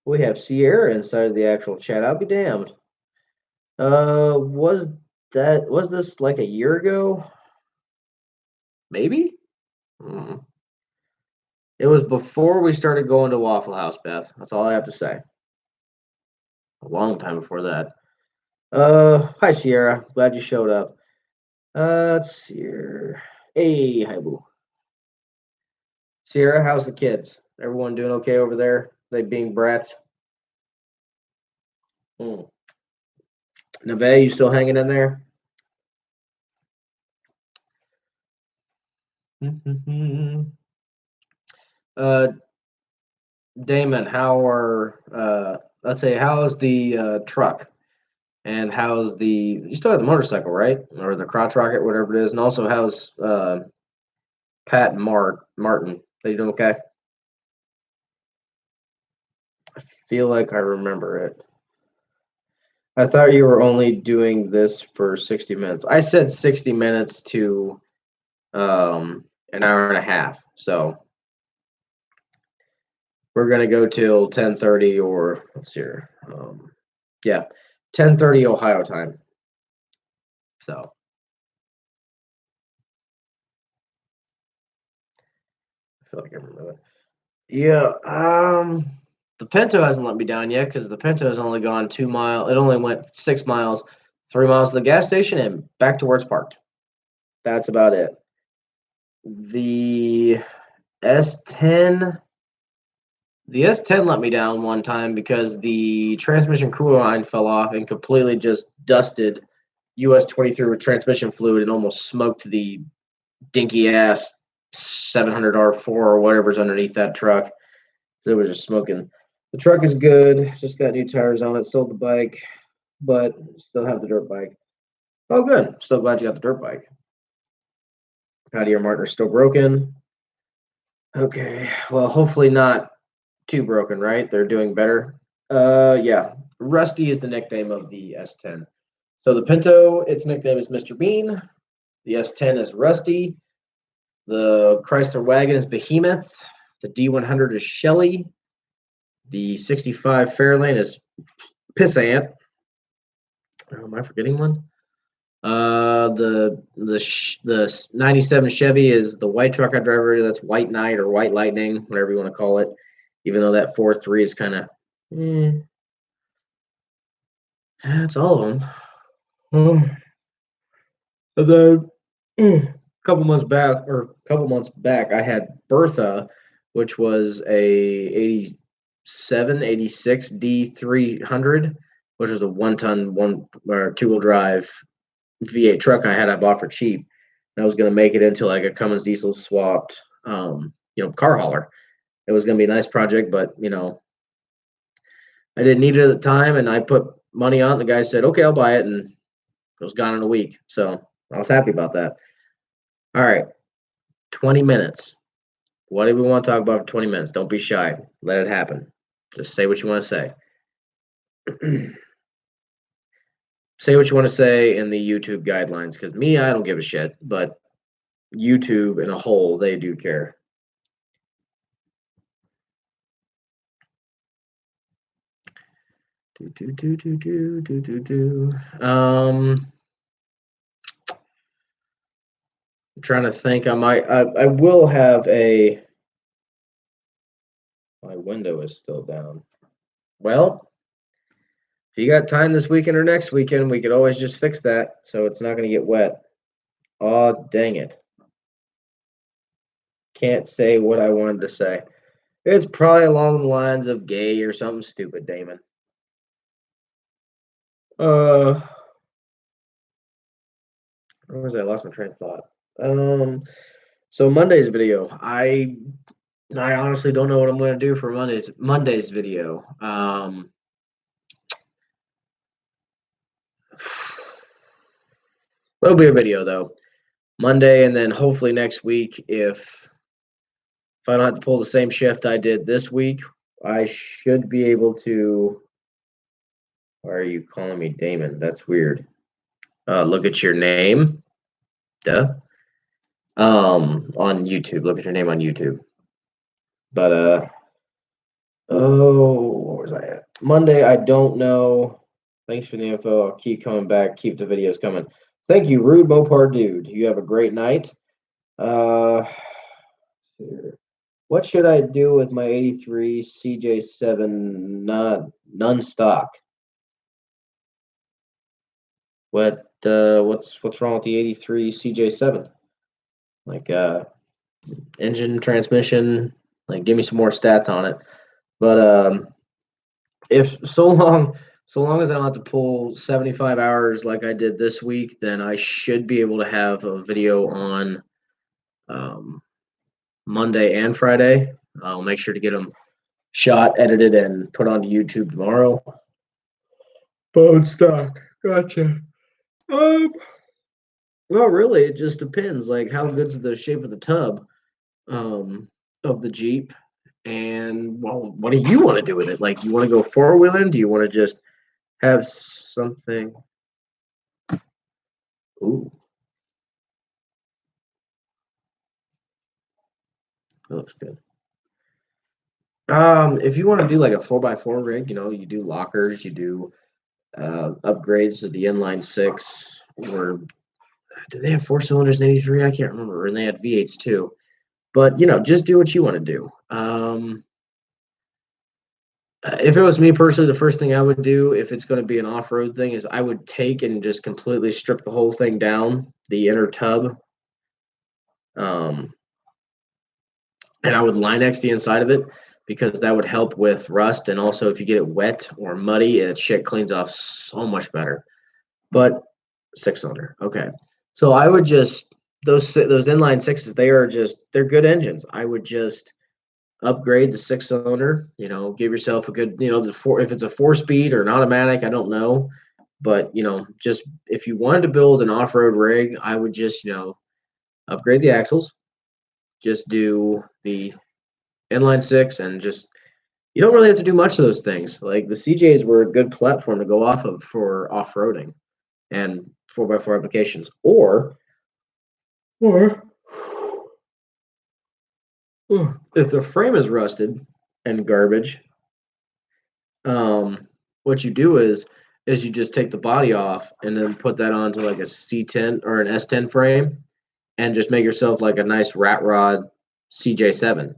We have Sierra inside of the actual chat. I'll be damned. Was this like a year ago? Maybe? Hmm. It was before we started going to Waffle House, Beth. That's all I have to say. A long time before that. Hi Sierra. Glad you showed up. Let's see here. Hey, hi boo. Sierra, how's the kids? Everyone doing okay over there? They being brats? Hmm. Neve, you still hanging in there? uh, Damon, let's say how's the truck and how's the you still have the motorcycle, right? Or the crotch rocket, whatever it is, and also how's Pat and Martin? They doing okay? I feel like I remember it. I thought you were only doing this for 60 minutes. I said 60 minutes to an hour and a half. So we're gonna go till 10:30 or let's see here. Yeah, 10:30 Ohio time. So I feel like I remember that. Yeah. The Pinto hasn't let me down yet because the Pinto has only gone 2 miles. It only went 6 miles, 3 miles to the gas station and back to where it's parked. That's about it. The S10, the S10 let me down one time because the transmission cooler line fell off and completely just dusted US 23 with transmission fluid and almost smoked the dinky ass 700 R4 or whatever's underneath that truck. It was just smoking. The truck is good. Just got new tires on it. Sold the bike, but still have the dirt bike. Oh, good. Still glad you got the dirt bike. Patty or Martin are still broken. Okay. Well, hopefully not too broken, right? They're doing better. Yeah. Rusty is the nickname of the S10. So the Pinto, its nickname is Mr. Bean. The S10 is Rusty. The Chrysler wagon is Behemoth. The D100 is Shelly. The 65 Fairlane is Pissant. Am I forgetting one? The 97 Chevy is the white truck I drive over. That's White Knight or White Lightning, whatever you want to call it. Even though that 4.3 is kind of, that's all of them. And then a couple months back, I had Bertha, which was a 87, 86 D300, which was a 1-ton, one or 2-wheel drive V8 truck I bought for cheap. And I was going to make it into like a Cummins diesel swapped, car hauler. It was going to be a nice project, but I didn't need it at the time, and I put money on it. The guy said, "Okay, I'll buy it," and it was gone in a week. So I was happy about that. All right, 20 minutes. What do we want to talk about for 20 minutes? Don't be shy. Let it happen. Just say what you want to say. Say what you want to say in the YouTube guidelines, because me, I don't give a shit. But YouTube in a whole, they do care. I'm trying to think. I will have a. My window is still down. Well, if you got time this weekend or next weekend, we could always just fix that so it's not going to get wet. Oh, dang it. Can't say what I wanted to say. It's probably along the lines of gay or something stupid, Damon. Uh, where was I? Lost my train of thought. So Monday's video, I honestly don't know what I'm going to do for Monday's video. There'll be a video though Monday, and then hopefully next week, if I don't have to pull the same shift I did this week, I should be able to. Why are you calling me Damon? That's weird. Look at your name. Duh. On YouTube. Look at your name on YouTube. But what was I at? Monday, I don't know. Thanks for the info. I'll keep coming back. Keep the videos coming. Thank you, Rude Mopar Dude. You have a great night. What should I do with my 83 CJ7 non-stock? What's wrong with the 83 CJ7? Like engine, transmission, like give me some more stats on it. But if so long as I don't have to pull 75 hours like I did this week, then I should be able to have a video on Monday and Friday. I'll make sure to get them shot, edited, and put onto YouTube tomorrow. Bone stock. Gotcha. Well, really, it just depends. Like, how good's the shape of the tub of the Jeep, and well, what do you want to do with it? Like, you want to go four wheeling? Do you want to just have something? Ooh, that looks good. If you want to do like a 4x4 rig, you do lockers, you do upgrades to the inline six, or do they have four cylinders in 83? I can't remember. And they had V8s too. But just do what you want to do. If it was me personally, the first thing I would do if it's going to be an off-road thing is I would take and just completely strip the whole thing down, the inner tub, um, and I would Line-X the inside of it because that would help with rust. And also, if you get it wet or muddy, it shit cleans off so much better. But six-cylinder, okay. So I would just those inline sixes. They're good engines. I would just upgrade the six-cylinder. Give yourself a good, if it's a four-speed or an automatic, I don't know, but just if you wanted to build an off-road rig, I would just upgrade the axles, just do the inline six, and just you don't really have to do much of those things. Like the CJs were a good platform to go off of for off-roading and 4x4 applications, or if the frame is rusted and garbage, what you do is you just take the body off and then put that onto like a C10 or an S10 frame and just make yourself like a nice rat rod CJ7.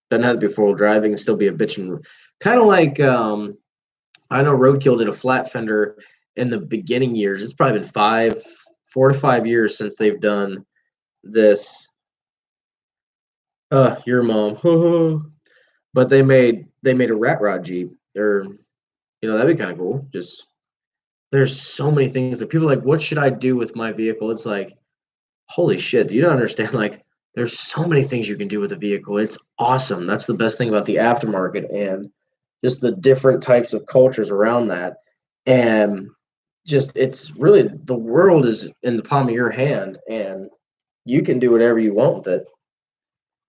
Doesn't have to be four-wheel drive. It can still be a bitchin', kind of like I know Roadkill did a flat fender in the beginning years. It's probably been 4 to 5 years since they've done this. Your mom. But they made a rat rod Jeep. That'd be kind of cool. Just there's so many things that people are like, what should I do with my vehicle? It's like, holy shit, you don't understand. Like, there's so many things you can do with a vehicle. It's awesome. That's the best thing about the aftermarket and just the different types of cultures around that. And just it's really the world is in the palm of your hand and you can do whatever you want with it.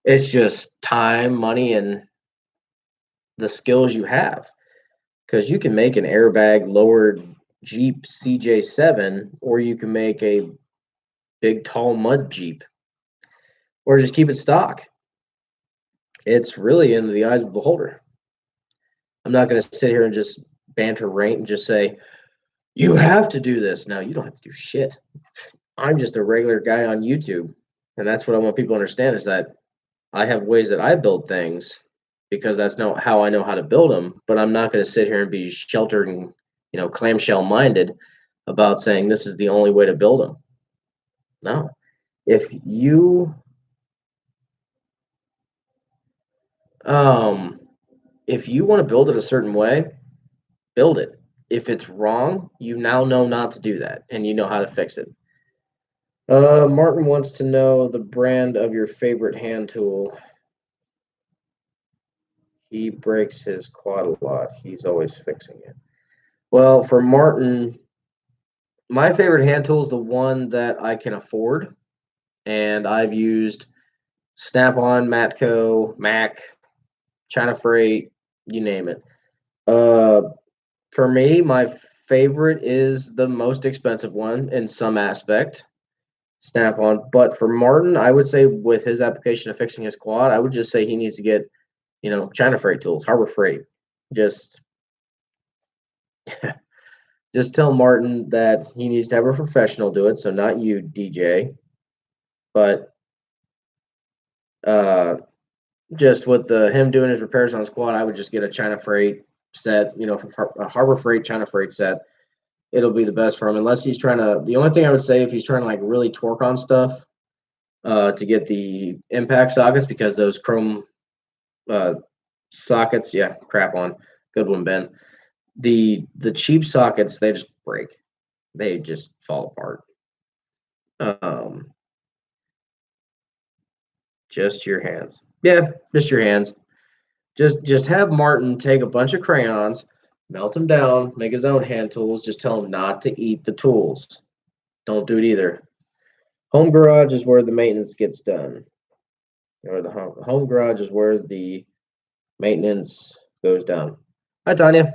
It's just time, money, and the skills you have. Because you can make an airbag lowered Jeep CJ7, or you can make a big tall mud Jeep. or just keep it stock. It's really in the eyes of the beholder. I'm not going to sit here and just banter rant and just say, you have to do this. No, you don't have to do shit. I'm just a regular guy on YouTube. And that's what I want people to understand is that I have ways that I build things because that's not how I know how to build them. But I'm not going to sit here and be sheltered and, clamshell minded about saying this is the only way to build them. No. If you um if you want to build it a certain way, build it. If it's wrong, you now know not to do that and you know how to fix it. Martin wants to know the brand of your favorite hand tool. He breaks his quad a lot. He's always fixing it. Well, for Martin, my favorite hand tool is the one that I can afford. And I've used Snap-on, Matco, Mac, China Freight, you name it. For me, my favorite is the most expensive one in some aspect, Snap-on. But for Martin, I would say with his application of fixing his quad, I would just say he needs to get, China Freight tools, Harbor Freight. Just just tell Martin that he needs to have a professional do it, so not you, DJ. But uh, just with him doing his repairs on his quad, I would just get a China Freight set, from a Harbor Freight, China Freight set. It'll be the best for him, unless he's trying to. The only thing I would say if he's trying to like really torque on stuff to get the impact sockets, because those chrome uh, sockets, yeah, crap on. Good one, Ben. The cheap sockets, they just break. They just fall apart. Um, just your hands. Yeah, just your hands. Just have Martin take a bunch of crayons, melt them down, make his own hand tools. Just tell him not to eat the tools. Don't do it either. Home garage is where the maintenance gets done. Or the home garage is where the maintenance goes down. Hi, Tanya.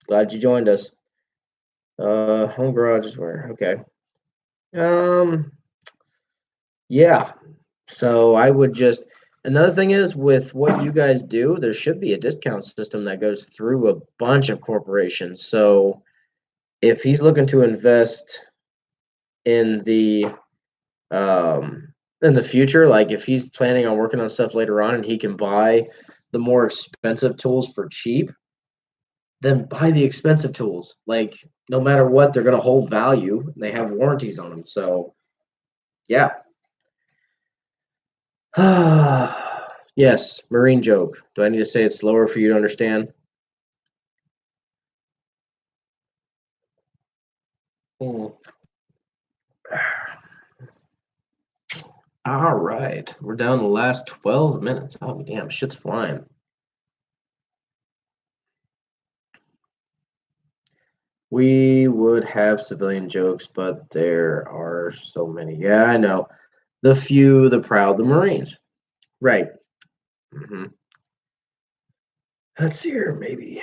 Glad you joined us. Home garage is where. Okay. Um. Yeah. So I would just. Another thing is with what you guys do, there should be a discount system that goes through a bunch of corporations. So if he's looking to invest in the future, like if he's planning on working on stuff later on and he can buy the more expensive tools for cheap, then buy the expensive tools. Like no matter what, they're going to hold value. They have warranties on them. So yeah. Yes, marine joke. Do I need to say it slower for you to understand? Hmm. All right. We're down to the last 12 minutes. Oh, damn. Shit's flying. We would have civilian jokes, but there are so many. Yeah, I know. The few, the proud, the Marines. Right. Hmm. Let's see here, maybe.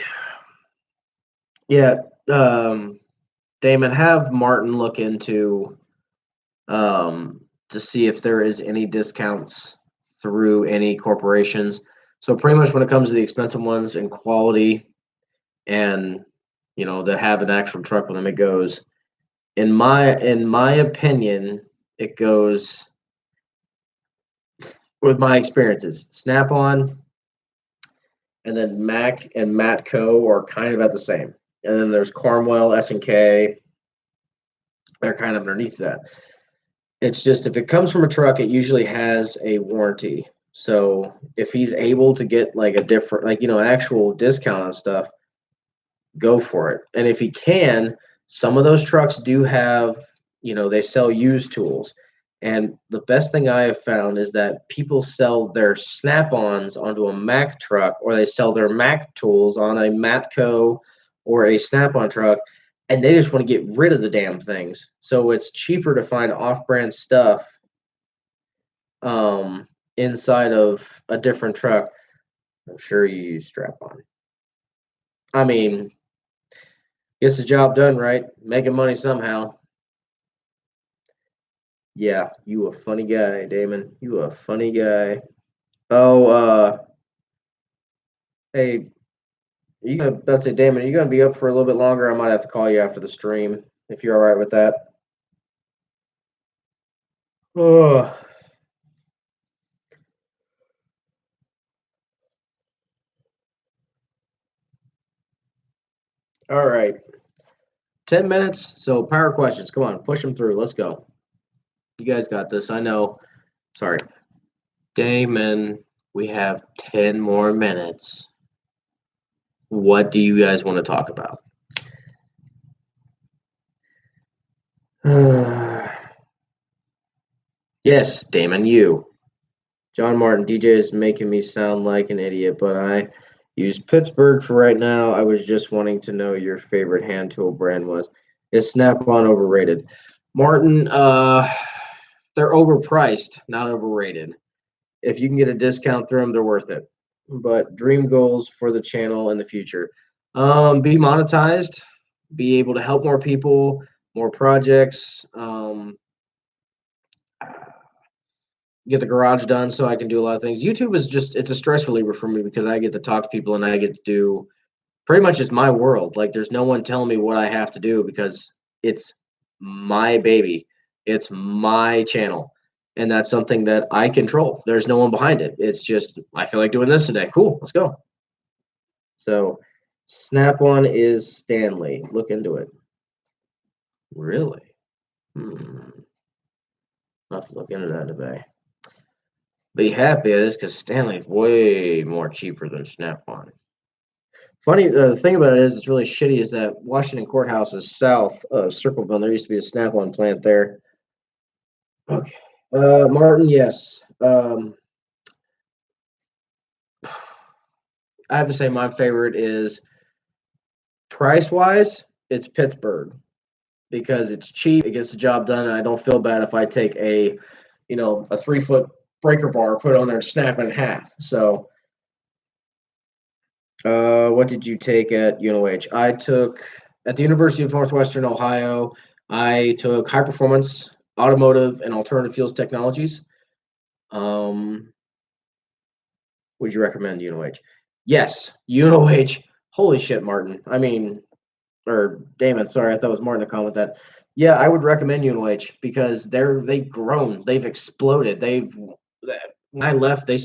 Yeah. Damon, have Martin look into to see if there is any discounts through any corporations. So pretty much when it comes to the expensive ones and quality and that have an actual truck with them, it goes in my opinion, it goes with my experiences. Snap on and then Mac and Matco are kind of at the same. And then there's Cornwell, S&K. They're kind of underneath that. It's just if it comes from a truck, it usually has a warranty. So if he's able to get like a different, like, an actual discount on stuff, go for it. And if he can, some of those trucks do have, they sell used tools. And the best thing I have found is that people sell their snap-ons onto a Mac truck, or they sell their Mac tools on a Matco or a snap-on truck, and they just want to get rid of the damn things. So it's cheaper to find off-brand stuff inside of a different truck. I'm sure you use strap-on. I mean, gets the job done right, making money somehow. Yeah, you a funny guy, Damon. You a funny guy. Oh, hey, that's it, Damon. Are you gonna be up for a little bit longer? I might have to call you after the stream if you're all right with that. Oh, all right. 10 minutes. So power questions. Come on, push them through. Let's go. You guys got this. I know. Sorry, Damon. We have 10 more minutes. What do you guys want to talk about? Yes, Damon, you. John Martin, DJ is making me sound like an idiot, but I use Pittsburgh for right now. I was just wanting to know your favorite hand tool brand was. Is Snap-on overrated? Martin, they're overpriced, not overrated. If you can get a discount through them, they're worth it. But dream goals for the channel in the future. Be monetized, be able to help more people, more projects. Get the garage done so I can do a lot of things. YouTube is just it's a stress reliever for me because I get to talk to people and I get to do pretty much it's my world. Like there's no one telling me what I have to do because it's my baby. It's my channel. And that's something that I control. There's no one behind it. It's just I feel like doing this today. Cool, let's go. So Snap One is Stanley. Look into it. Really? I'll have to look into that today. Be happy at this because Stanley's way more cheaper than Snap-on. Funny, the thing about it is, it's really shitty. Is that Washington Courthouse is south of Circleville. And there used to be a Snap-on plant there. Okay, Martin, yes. I have to say my favorite is price wise. It's Pittsburgh because it's cheap. It gets the job done, and I don't feel bad if I take a 3 foot breaker bar, put it on there, and snap it in half. So what did you take at UNOH? I took at the University of Northwestern Ohio. I took high performance automotive and alternative fuels technologies. Um, would you recommend UNOH? Yes, UNOH. Holy shit, Martin. I mean, or Damon. Sorry, I thought it was Martin to comment that. Yeah, I would recommend UNOH because they've grown, they've exploded. When I left, they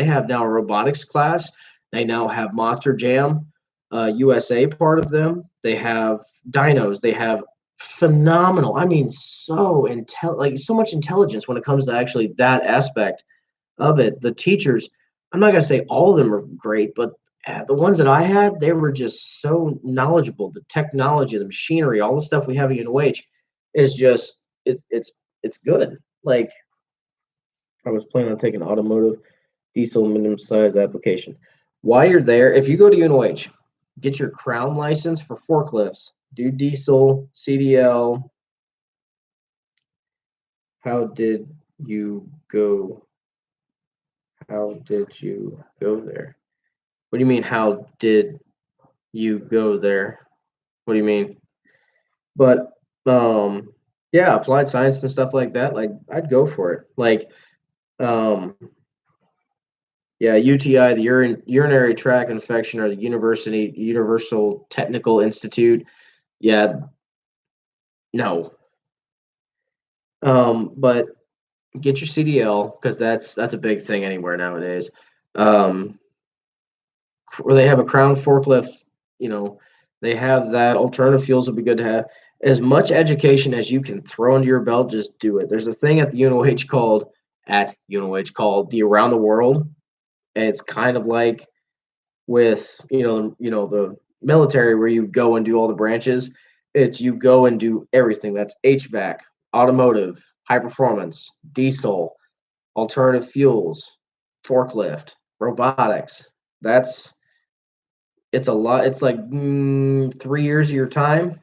have now a robotics class. They now have Monster Jam, USA part of them. They have dynos. They have phenomenal. I mean, so much intelligence when it comes to actually that aspect of it. The teachers, I'm not gonna say all of them are great, but the ones that I had, they were just so knowledgeable. The technology, the machinery, all the stuff we have at UNOH is just it's good. Like I was planning on taking automotive diesel minimum size application. While you're there, if you go to UNOH, get your crown license for forklifts, do diesel, CDL. How did you go? How did you go there? What do you mean? How did you go there? What do you mean? But yeah, applied science and stuff like that. Like I'd go for it. Like um, yeah, UTI, the urinary tract infection, or the University Universal Technical Institute. Yeah, no. But get your CDL because that's a big thing anywhere nowadays. Um, where they have a Crown forklift, you know, they have that. Alternative fuels would be good to have. As much education as you can throw into your belt, just do it. There's a thing at the UNOH called the Around the World, and it's kind of like with the military where you go and do all the branches. It's you go and do everything. That's HVAC, automotive, high performance, diesel, alternative fuels, forklift, robotics. That's it's a lot. It's like 3 years of your time.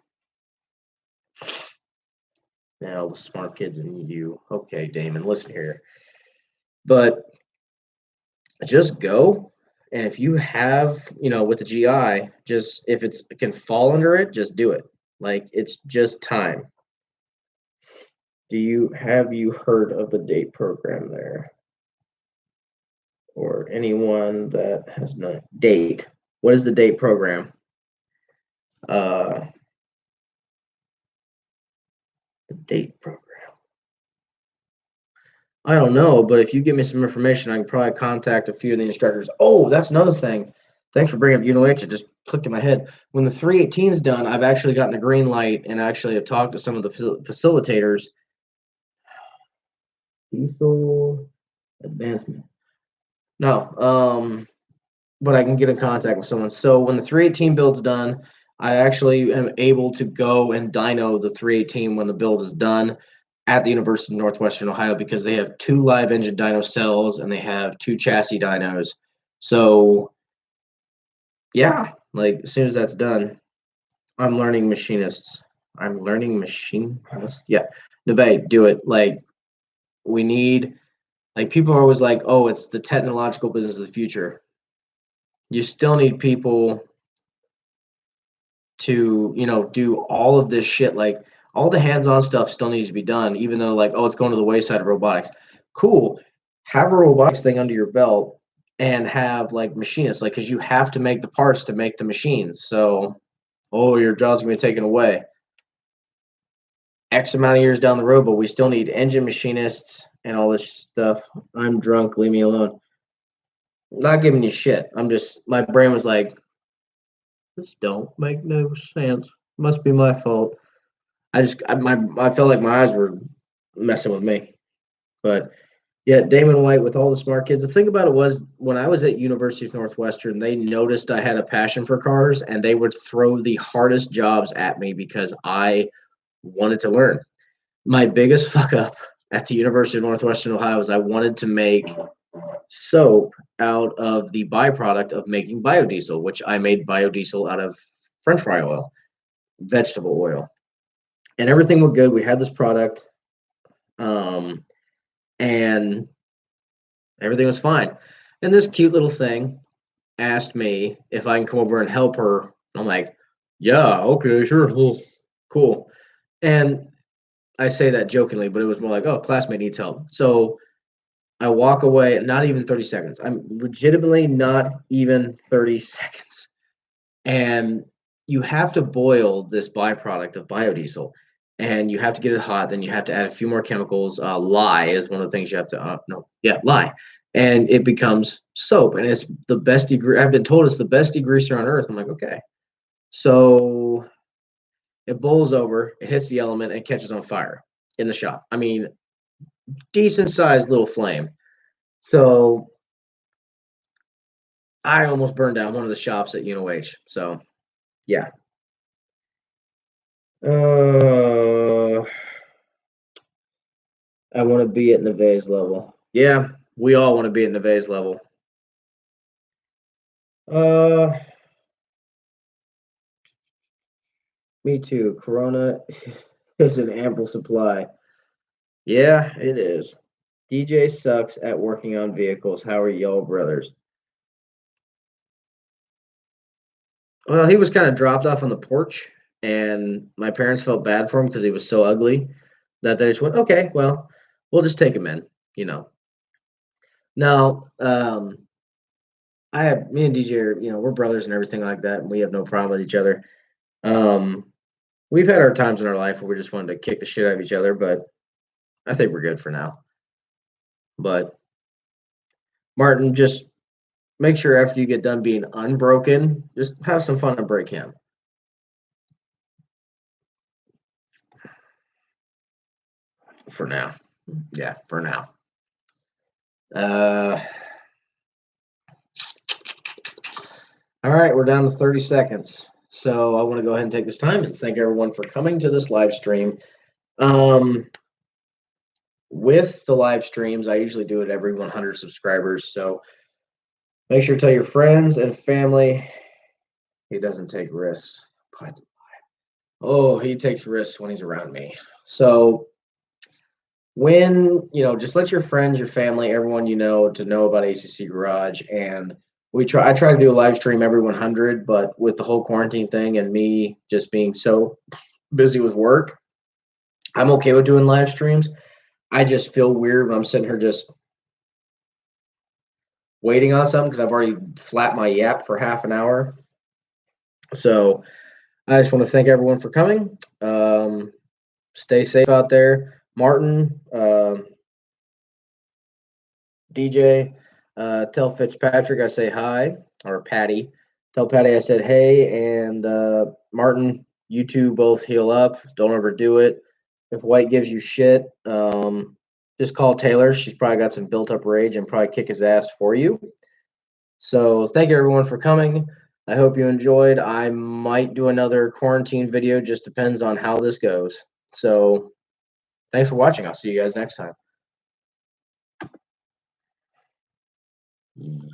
Now the smart kids and you. Okay, Damon, listen here. But just go. And if you have, with the GI, just if it can fall under it, just do it. Like it's just time. Have you heard of the date program there? Or anyone that has not date. What is the date program? Uh the date program. I don't know, but if you give me some information, I can probably contact a few of the instructors. Oh, that's another thing. Thanks for bringing up UNOH. It just clicked in my head. When the 318 is done, I've actually gotten the green light and actually have talked to some of the facilitators. Diesel advancement. No, but I can get in contact with someone. So when the 318 build's done, I actually am able to go and dyno the 318 when the build is done at the University of Northwestern Ohio because they have 2 live engine dyno cells and they have 2 chassis dynos. So yeah, like as soon as that's done, I'm learning machinists. I'm learning machinist. Yeah, Neve, do it. Like we need. Like people are always like, oh, it's the technological business of the future. You still need people to, do all of this shit. Like all the hands-on stuff still needs to be done, even though like, oh, it's going to the wayside of robotics. Cool. Have a robotics thing under your belt and have like machinists, like because you have to make the parts to make the machines. So, oh, your job's gonna be taken away. X amount of years down the road, but we still need engine machinists and all this stuff. I'm drunk, leave me alone. I'm not giving you shit. I'm just my brain was like, this don't make no sense. Must be my fault. I felt like my eyes were messing with me. But yeah, Damon White with all the smart kids. The thing about it was when I was at University of Northwestern, they noticed I had a passion for cars and they would throw the hardest jobs at me because I wanted to learn. My biggest fuck up at the University of Northwestern Ohio was I wanted to make soap out of the byproduct of making biodiesel, which I made biodiesel out of French fry oil, vegetable oil, and everything went good. We had this product, um, and everything was fine. And this cute little thing asked me if I can come over and help her. I'm like, yeah, okay, sure, cool. And I say that jokingly, but it was more like, oh, classmate needs help. So I walk away, not even 30 seconds. I'm legitimately not even 30 seconds. And you have to boil this byproduct of biodiesel and you have to get it hot. Then you have to add a few more chemicals. Lye is one of the things you have to, no, yeah, lye. And it becomes soap. And it's the best I've been told it's the best degreaser on earth. I'm like, okay. So it boils over, it hits the element, and catches on fire in the shop. I mean, decent sized little flame. So I almost burned down one of the shops at UNOH. So yeah. I want to be at Neve's level. Yeah, we all want to be at Neve's level. Uh, Me too. Corona is an ample supply. Yeah, it is. DJ sucks at working on vehicles. How are y'all brothers? Well, he was kind of dropped off on the porch, and my parents felt bad for him because he was so ugly that they just went, okay, well, we'll just take him in, you know. Now, I have me and DJ are, we're brothers and everything like that, and we have no problem with each other. Um, we've had our times in our life where we just wanted to kick the shit out of each other, but I think we're good for now. But Martin, just make sure after you get done being unbroken, just have some fun and break him. For now. Yeah, for now. Uh, all right, we're down to 30 seconds. So I want to go ahead and take this time and thank everyone for coming to this live stream. With the live streams, I usually do it every 100 subscribers. So make sure to tell your friends and family he doesn't take risks. Oh, he takes risks when he's around me. So when, just let your friends, your family, everyone to know about A.C.C. Garage. And I try to do a live stream every 100, but with the whole quarantine thing and me just being so busy with work, I'm okay with doing live streams. I just feel weird when I'm sitting here just waiting on something because I've already flapped my yap for half an hour. So I just want to thank everyone for coming. Stay safe out there. Martin, DJ, tell Fitzpatrick I say hi, or Patty. Tell Patty I said hey, and Martin, you two both heal up. Don't overdo it. If White gives you shit, just call Taylor. She's probably got some built up rage and probably kick his ass for you. So thank you everyone for coming. I hope you enjoyed. I might do another quarantine video, just depends on how this goes. So thanks for watching. I'll see you guys next time.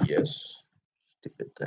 Yes. Stupid thing.